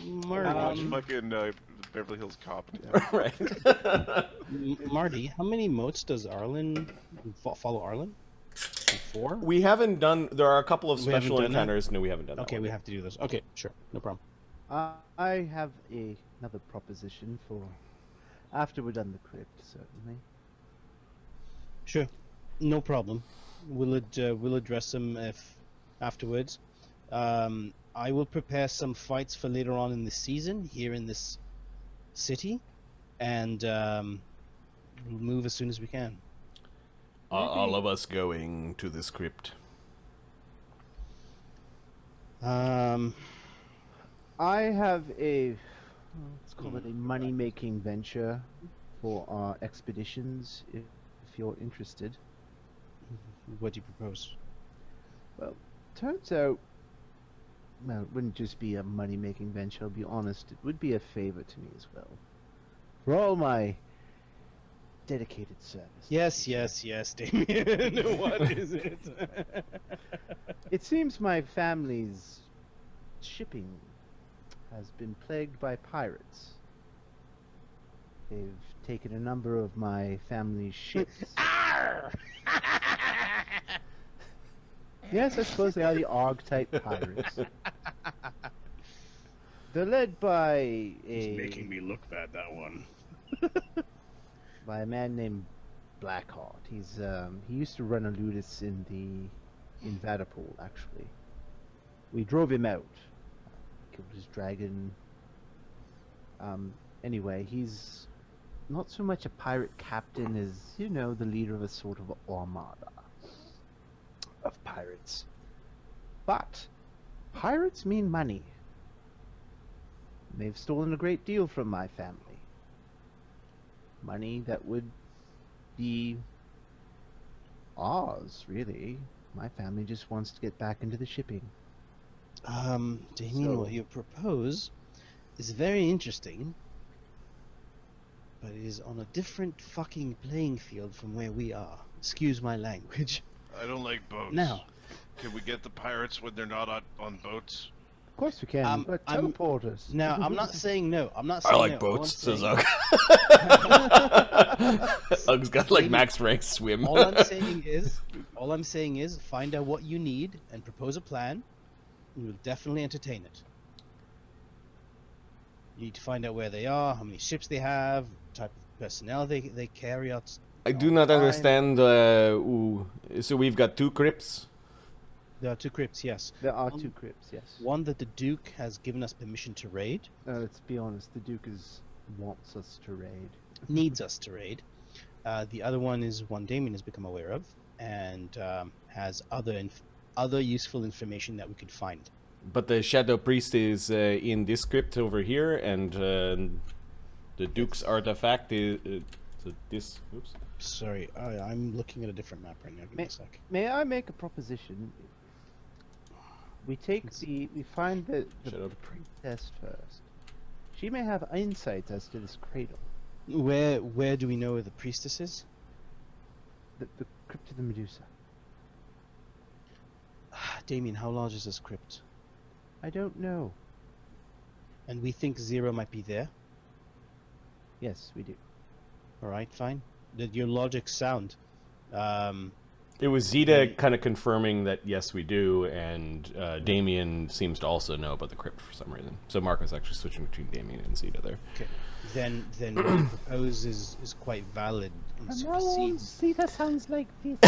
D: Marty. Watch fucking Beverly Hills Cop.
B: Right.
E: Marty, how many motes does Arlen follow Arlen? 4?
B: We haven't done. There are a couple of special encounters. No, we haven't done.
E: Okay,
B: that
E: we have to do this. Okay, sure, no problem.
C: I have another proposition for after we're done the crypt, certainly.
E: Sure, no problem. We'll address them afterwards. I will prepare some fights for later on in the season here in this city, and we'll move as soon as we can.
B: All of us going to this crypt.
C: I have let's call it a money-making venture for our expeditions, if you're interested.
E: What do you propose?
C: Well, turns out well, it wouldn't just be a money-making venture, I'll be honest. It would be a favor to me as well. For all my dedicated service.
E: Yes, Damien. What is it?
C: It seems my family's shipping has been plagued by pirates. They've taken a number of my family's ships. Yes, I suppose they are the ARG-type pirates. They're led by
F: He's making me look bad, that one.
C: by a man named Blackheart. He's he used to run a ludus in Vadapol, actually. We drove him out. Killed his dragon. Anyway, he's not so much a pirate captain as, you know, the leader of a sort of armada of pirates. But pirates mean money. They've stolen a great deal from my family. Money that would be ours, really. My family just wants to get back into the shipping.
E: Damien, what you propose is very interesting, but it is on a different fucking playing field from where we are. Excuse my language.
D: I don't like boats.
E: Now,
D: Can we get the pirates when they're not on boats?
C: Of course we can, but teleporters.
E: now I'm not saying no. I'm not saying
B: I like
E: no.
B: boats, says
E: All
B: Ugg. Ugg's got like max rank swim.
E: all I'm saying is, find out what you need and propose a plan. We will definitely entertain it. You need to find out where they are, how many ships they have, type of personnel they carry out.
B: I do not understand. So we've got 2 crypts.
E: There are 2 crypts, yes.
C: There are 2 crypts, yes.
E: One that the Duke has given us permission to raid.
C: Let's be honest, the Duke wants us to raid.
E: Needs us to raid. The other one is one Damien has become aware of, and has other useful information that we could find.
B: But the Shadow Priest is in this crypt over here, and the Duke's artifact is this. Oops.
E: Sorry, I'm looking at a different map right now. Give me a sec.
C: May I make a proposition? We find the priestess first. She may have insights as to this cradle.
E: Where do we know where the priestess is?
C: The crypt of the Medusa.
E: Damien, how large is this crypt?
C: I don't know.
E: And we think Zero might be there.
C: Yes, we do.
E: All right, fine. Your logic's sound.
B: It was Zeta kind of confirming that yes, we do, and Damien seems to also know about the crypt for some reason. So Marco's actually switching between Damien and Zeta there.
E: Okay. Then what you propose is quite valid and supersedes.
C: Zeta sounds like this.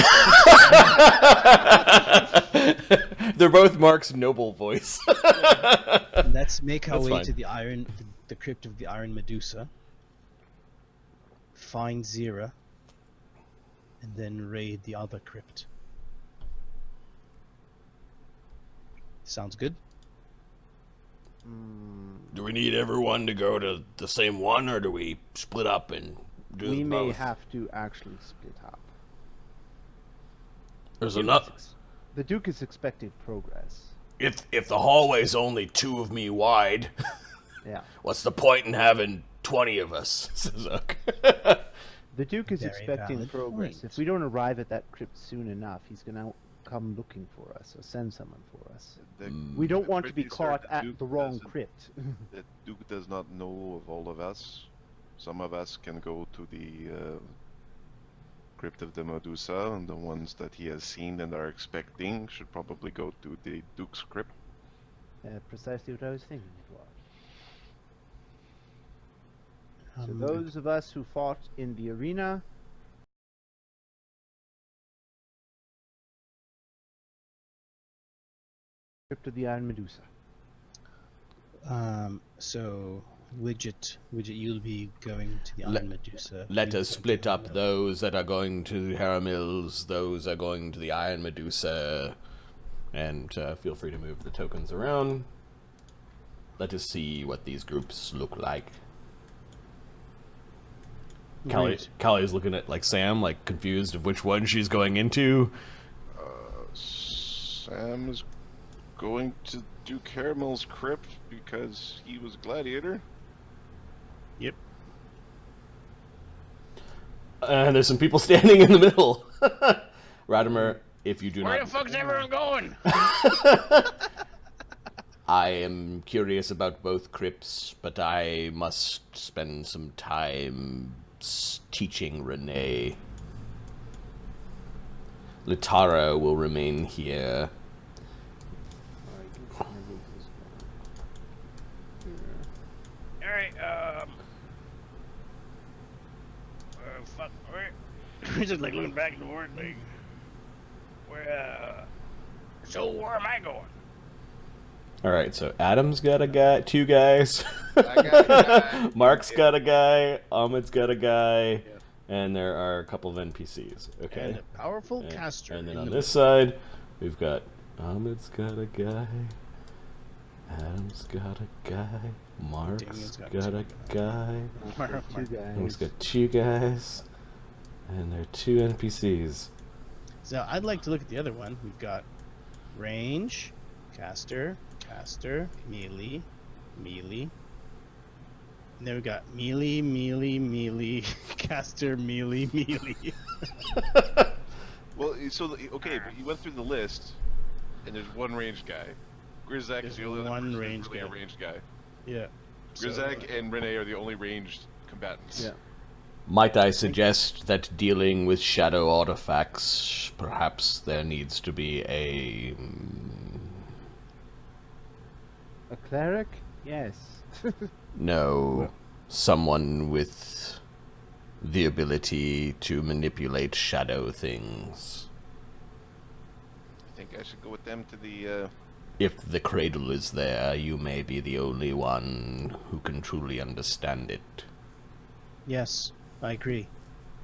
B: They're both Mark's noble voice.
E: Let's make our
B: That's
E: way
B: fine.
E: to the crypt of the Iron Medusa. Find Zira. And then raid the other crypt. Sounds good?
B: Do we need everyone to go to the same one, or do we split up and do
C: We may
B: both?
C: have to actually split up.
B: There's enough.
C: The Duke is expecting progress.
B: If the hallway's only 2 of me wide,
C: Yeah.
B: what's the point in having 20 of us? Says Uck.
C: The Duke is
E: Very
C: expecting
E: valid
C: progress.
E: point.
C: If we don't arrive at that crypt soon enough, he's gonna come looking for us or send someone for us. We don't want to be
D: Pretty sure
C: caught
D: the
C: at
D: Duke
C: the wrong
D: doesn't-
C: crypt.
D: The Duke does not know of all of us. Some of us can go to the crypt of the Medusa, and the ones that he has seen and are expecting should probably go to the Duke's crypt.
C: Precisely what I was thinking it was. So those of us who fought in the arena crypt of the Iron Medusa.
E: So Widget, you'll be going to the Iron Medusa.
B: Let us split up those that are going to Haramil's, those are going to the Iron Medusa, and feel free to move the tokens around. Let us see what these groups look like. Callie is looking at like Sam, like confused of which one she's going into.
D: Sam's going to Duke Haramil's crypt because he was a gladiator?
E: Yep.
B: And there's some people standing in the middle. Radimer, if you do
H: Where
B: not...
H: the fuck's everyone going?
B: I am curious about both crypts, but I must spend some time teaching Renee. Litara will remain here.
H: Alright, fuck, where? We're just like looking back and forth, like, so where am I going?
B: Alright, so Adam's got a guy, 2 guys.
G: I got a guy.
B: Mark's got a guy, Ahmed's got a guy, and there are a couple of NPCs. Okay.
E: And a powerful caster.
B: And then
E: in
B: on
E: the
B: this side, we've got Ahmed's got a guy, Adam's got a guy, Mark's
E: Damien's got
B: got
E: two
B: a guy,
C: Two guys.
B: He's got 2 guys, and there are 2 NPCs.
E: So I'd like to look at the other one. We've got range, caster, melee. And then we've got melee, caster, melee.
D: Well, so okay, but you went through the list, and there's one ranged guy. Grizak is
E: There's
D: the only other
E: one
D: person
E: ranged
D: really a
E: guy.
D: ranged guy.
E: Yeah.
D: Grizak and Renee are the only ranged combatants.
C: Yeah.
B: Might I suggest that dealing with shadow artifacts, perhaps there needs to be a
C: cleric? Yes.
B: no, someone with the ability to manipulate shadow things.
D: I think I should go with them to the.
B: If the cradle is there, you may be the only one who can truly understand it.
E: Yes, I agree.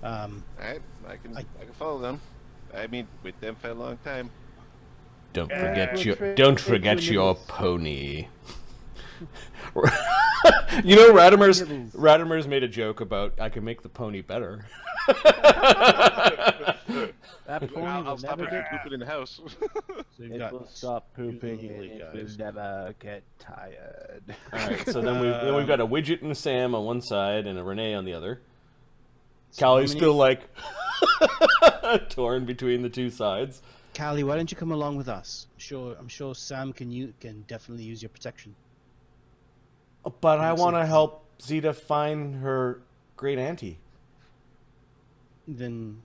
D: Alright, I can follow them. I mean, with them for a long time.
B: Don't
H: Yeah,
B: forget
C: we'll
B: your
C: trade-
B: don't
C: trade
B: forget
C: you
B: your
C: nibbles.
B: pony. You know,
C: Nibbles.
B: Radimer's made a joke about I can make the pony better.
C: That pony
D: I'll
C: will
D: stop
C: never
D: it
C: get.
D: from pooping in the house.
E: So we've
C: It
E: got
C: will stop pooping.
E: melee
C: And it
E: guys.
C: will never get tired.
B: All right, so then we've got a Widget and a Sam on one side and a Renee on the other.
E: So how
B: Callie's
E: many-
B: still like torn between the 2 sides.
E: Callie, why don't you come along with us? I'm sure Sam can definitely use your protection.
B: But I
E: Makes
B: want to
E: sense.
B: help Zeta find her great auntie.
E: Then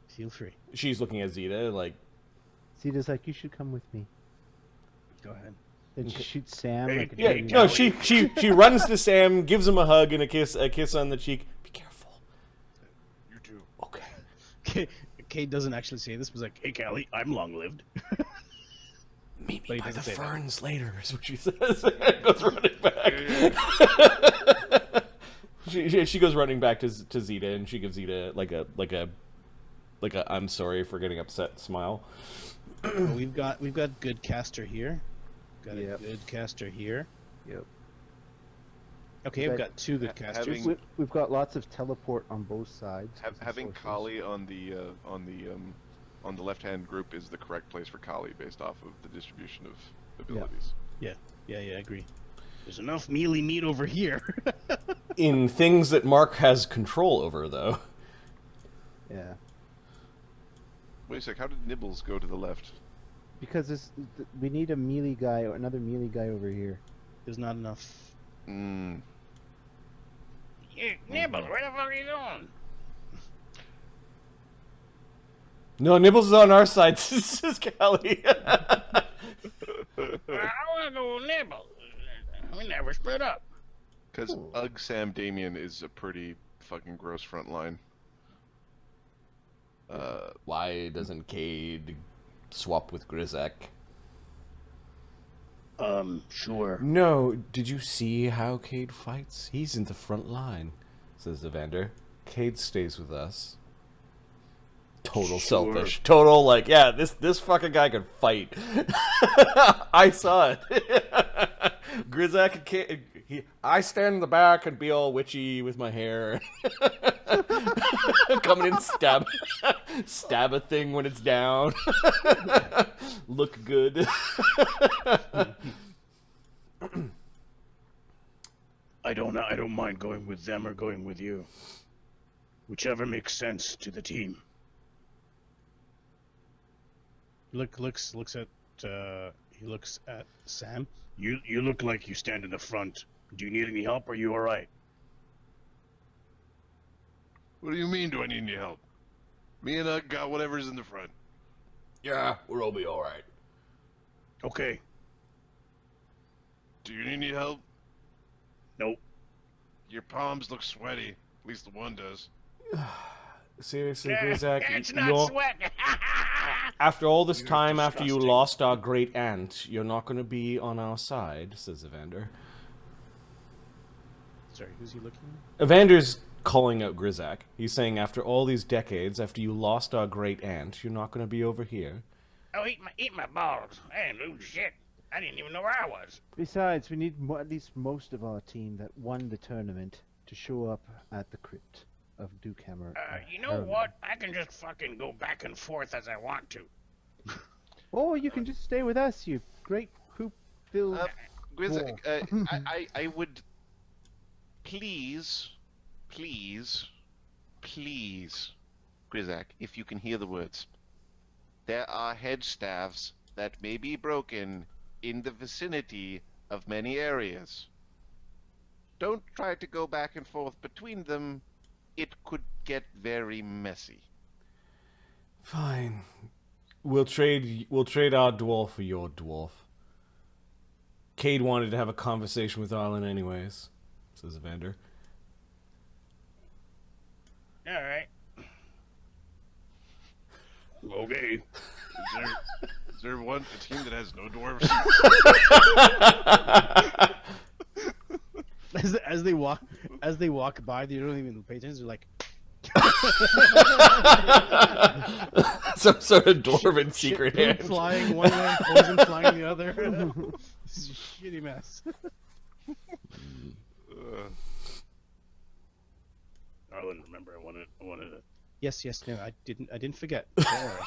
E: feel free.
B: She's looking at Zeta like,
C: Zeta's like, you should come with me.
E: Go ahead.
C: Then she shoots Sam.
H: Hey,
C: like a
B: yeah,
C: baby.
B: no, she runs to Sam, gives him a hug and a kiss on the cheek. Be careful.
D: You do.
B: Okay.
E: Kate doesn't actually say this, but like, hey, Callie, I'm long-lived.
B: Meet
E: But
B: me
E: he
B: by the
E: doesn't say that.
B: ferns later, is what she says. Goes running back. She goes running back to Zeta, and she gives Zeta like a I'm sorry for getting upset smile.
E: we've got good caster here. Got
C: Yep.
E: a good caster here.
C: Yep.
E: Okay, we've got 2 good casters.
D: having-
C: We've got lots of teleport on both sides. with the
D: Having
C: sorcerers.
D: Kali on the left-hand group is the correct place for Kali based off of the distribution of abilities.
E: Yeah, I agree. There's enough mealy meat over here.
B: In things that Mark has control over, though.
C: Yeah.
D: Wait a sec, how did Nibbles go to the left?
C: Because we need a melee guy or another melee guy over here.
E: There's not enough.
D: Mm.
H: You, Nibbles, where the fuck are you going?
B: No, Nibbles is on our side, says Callie.
H: I want to go Nibbles. We never split up.
D: Because Ugg Sam Damien is a pretty fucking gross front line.
B: Why doesn't Cade swap with Grizak?
F: Sure.
B: No, did you see how Cade fights? He's in the front line, says Evander. Cade stays with us. Total
F: Sure.
B: selfish. Total, like, yeah, this fucking guy can fight. I saw it. Grizak I stand in the back and be all witchy with my hair. Come in and stab a thing when it's down. Look good.
F: I don't mind going with them or going with you. Whichever makes sense to the team.
E: He looks at Sam.
F: You look like you stand in the front. Do you need any help? Or are you all right?
D: What do you mean, do I need any help? Me and Ugg got whatever's in the front.
B: Yeah, we'll all be all right.
F: Okay.
D: Do you need any help?
F: Nope.
D: Your palms look sweaty. At least the one does.
B: Seriously, Grizak,
H: It's not sweat.
B: after all this
D: You're
B: time, after you
D: disgusting.
B: lost our great aunt, you're not going to be on our side, says Evander.
E: Sorry, who's he looking at?
B: Evander's calling out Grizak. He's saying, after all these decades, after you lost our great aunt, you're not going to be over here.
H: Oh, eat my balls. I didn't lose shit. I didn't even know where I was.
C: Besides, we need at least most of our team that won the tournament to show up at the crypt of Duke Hammer.
H: You know what? I can just fucking go back and forth as I want to.
C: Or you can just stay with us, you great poop-filled...
G: Grizz, I would please, Grizak, if you can hear the words. There are hedgestaffs that may be broken in the vicinity of many areas. Don't try to go back and forth between them. It could get very messy.
B: Fine. We'll trade our dwarf for your dwarf. Cade wanted to have a conversation with Arlen anyways, says Evander.
H: All right.
F: Okay.
D: Is there a team that has no dwarves?
E: As they walk by, they don't even pay attention. They're like,
B: Some sort of dwarven secret
E: food
B: hand.
E: flying one way, poison flying the other. This is a shitty mess.
F: Arlen, remember, I wanted to...
E: Yes, no, I didn't forget. Don't worry.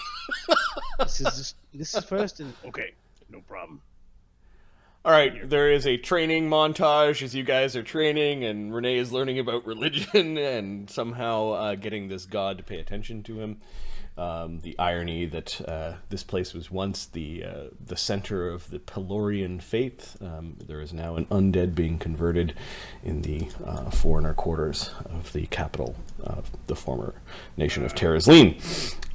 E: This is first and
F: Okay, no problem.
B: All right, there is a training montage as you guys are training, and Renee is learning about religion and somehow getting this god to pay attention to him. The irony that this place was once the center of the Pelorian faith. There is now an undead being converted in the foreigner quarters of the capital of the former nation of Terrazleen.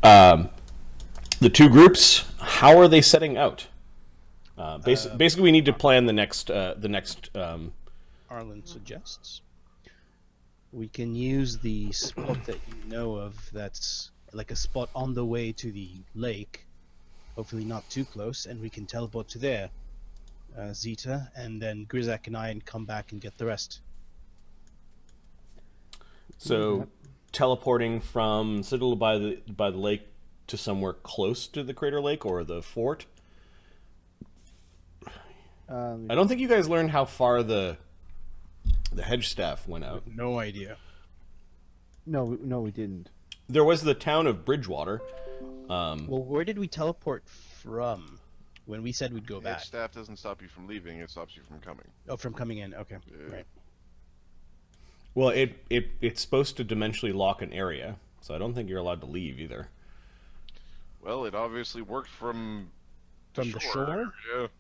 B: The two groups, how are they setting out? Basically, we need to plan the next.
E: Arlen suggests we can use the spot that you know of. That's like a spot on the way to the lake, hopefully not too close, and we can teleport to there, Zeta, and then Grizak and I come back and get the rest.
B: So, teleporting from Citadel by the lake to somewhere close to the crater lake or the fort. I don't think you guys learned how far the hedgestaff went out.
E: No idea.
C: No, we didn't.
B: There was the town of Bridgewater.
E: Well, where did we teleport from when we said we'd go back?
D: Staff doesn't stop you from leaving; it stops you from coming.
E: Oh, from coming in. Okay, right.
B: Well, it's supposed to dimensionally lock an area, so I don't think you're allowed to leave either.
D: Well, it obviously worked from
E: The shore?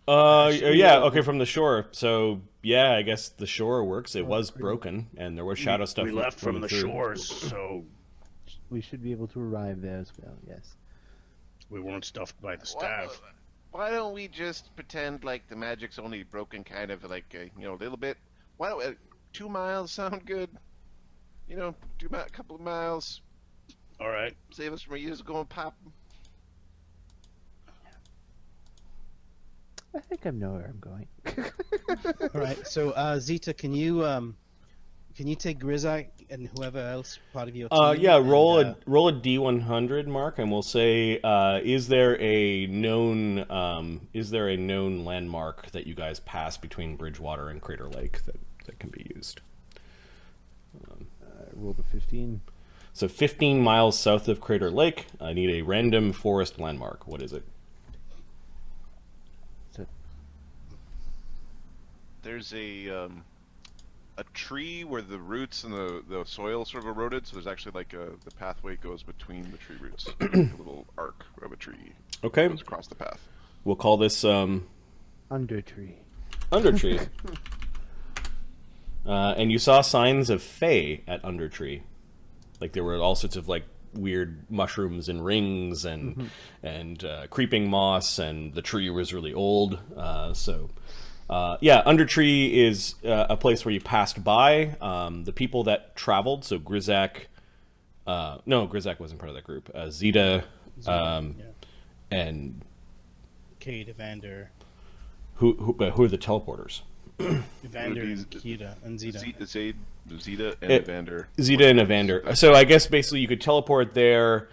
D: Yeah.
B: Yeah, okay, from the shore. So, yeah, I guess the shore works. It was broken, and there was shadow stuff.
F: We left from
B: running
F: the
B: through.
F: shores, so
C: We should be able to arrive there as well, yes.
F: we weren't stuffed by the staff.
G: Why don't we just pretend like the magic's only broken kind of like, a little bit? Why don't 2 miles sound good? A couple of miles.
F: All right.
G: Save us from years going pop.
C: I think I know where I'm going.
E: All right. So, Zeta, can you take Grizak and whoever else part of your team?
B: Yeah, roll a D100, Mark, and we'll say, is there a known landmark that you guys pass between Bridgewater and Crater Lake that that can be used.
C: I rolled a 15.
B: So 15 miles south of Crater Lake, I need a random forest landmark. What is it?
D: There's a tree where the roots and the soil sort of eroded, so there's actually like the pathway goes between the tree roots, like a little arc of a tree.
B: Okay.
D: Goes across the path.
B: We'll call this
C: Undertree.
B: Undertree. And you saw signs of Fae at Undertree. Like there were all sorts of like weird mushrooms and rings and creeping moss, and the tree was really old. Undertree is a place where you passed by. The people that traveled, so Grizak, Grizak wasn't part of that group. Zeta, and
E: Cade, Evander.
B: Who are the teleporters?
E: Evander and Kita and Zeta.
D: Zeta and Evander.
B: Zeta and Evander. So I guess basically you could teleport there,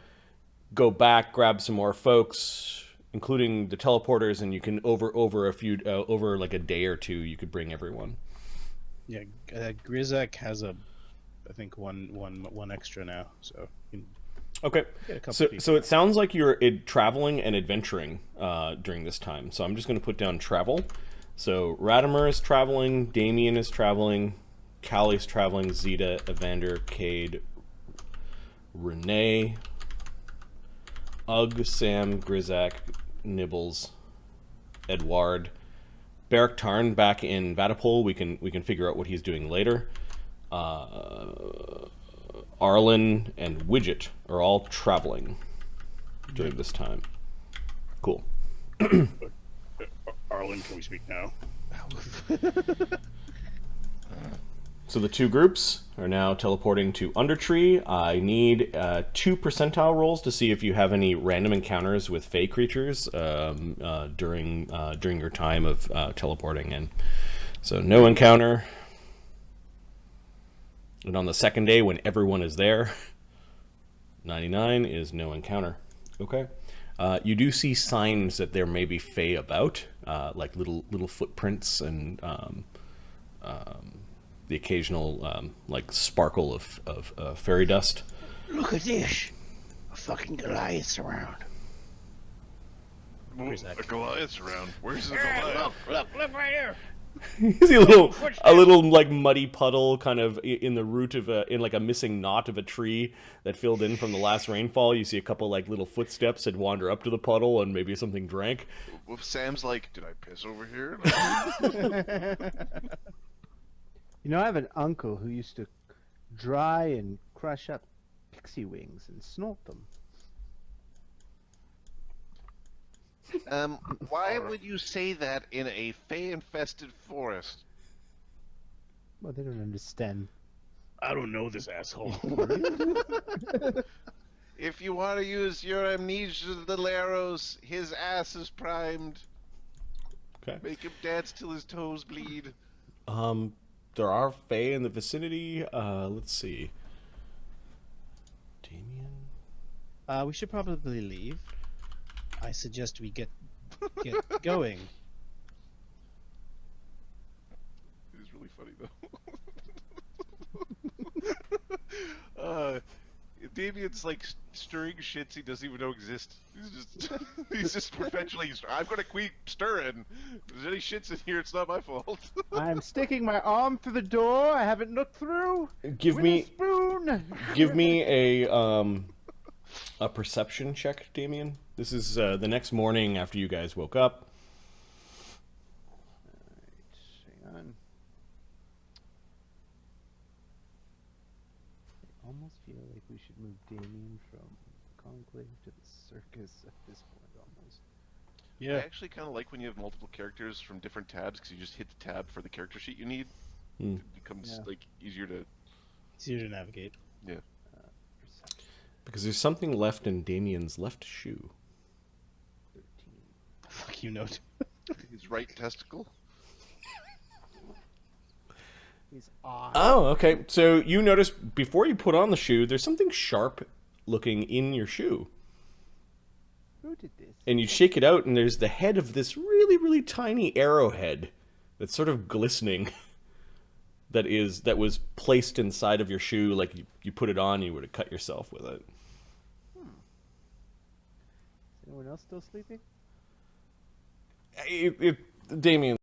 B: go back, grab some more folks, including the teleporters, and you can over like a day or two, you could bring everyone.
E: Yeah, Grizak has I think one extra now, so.
B: Okay, so it sounds like you're traveling and adventuring during this time. So I'm just going to put down travel. So Radimer is traveling, Damien is traveling, Callie's traveling, Zeta, Evander, Cade, Renee, Ugg, Sam, Grizak, Nibbles, Edward, Beric Tarn back in Vatapol. We can figure out what he's doing later. Arlen and Widget are all traveling during this time. Cool.
H: Arlen, can we speak now?
B: So the two groups are now teleporting to Undertree. I need 2 percentile rolls to see if you have any random encounters with Fey creatures during your time of teleporting in. So no encounter. And on the second day, when everyone is there, 99 is no encounter. Okay. You do see signs that there may be Fey about, like little footprints and the occasional like sparkle of fairy dust.
H: Look at this. A fucking Goliath's around.
D: Where's that? A Goliath's around. Where's the Goliath?
H: Look right here.
B: You see a little like muddy puddle kind of in the root of in like a missing knot of a tree that filled in from the last rainfall. You see a couple like little footsteps that wander up to the puddle and maybe something drank.
D: Well, Sam's like, did I piss over here?
C: You know, I have an uncle who used to dry and crush up pixie wings and snort them.
G: Why would you say that in a Fey-infested forest?
C: Well, they don't understand.
H: I don't know this asshole.
G: If you want to use your amnesia little arrows, his ass is primed.
B: Okay.
G: Make him dance till his toes bleed.
B: There are Fey in the vicinity. Let's see. Damien?
E: We should probably leave. I suggest we get going.
D: It is really funny though. Damien's like stirring shits he doesn't even know exist. He's just perpetually. I'm gonna keep stirring. If there's any shits in here, it's not my fault.
C: I'm sticking my arm through the door. I haven't looked through.
B: Give
C: with
B: me
C: a spoon.
B: Give me a perception check, Damien. This is the next morning after you guys woke up.
C: Hang on. I almost feel like we should move Damien from Conclave to the Circus at this point, almost.
E: Yeah.
D: I actually kind of like when you have multiple characters from different tabs because you just hit the tab for the character sheet you need. It becomes like easier to
E: navigate.
D: Yeah.
B: Because there's something left in Damien's left shoe.
C: 13.
E: Fuck you, note.
D: His right testicle.
C: He's odd.
B: Oh, okay. So you notice before you put on the shoe, there's something sharp looking in your shoe.
C: Who did this?
B: And you shake it out, and there's the head of this really, really tiny arrowhead that's sort of glistening that was placed inside of your shoe. Like you put it on, you would have cut yourself with it.
C: Is anyone else still sleeping?
B: Damien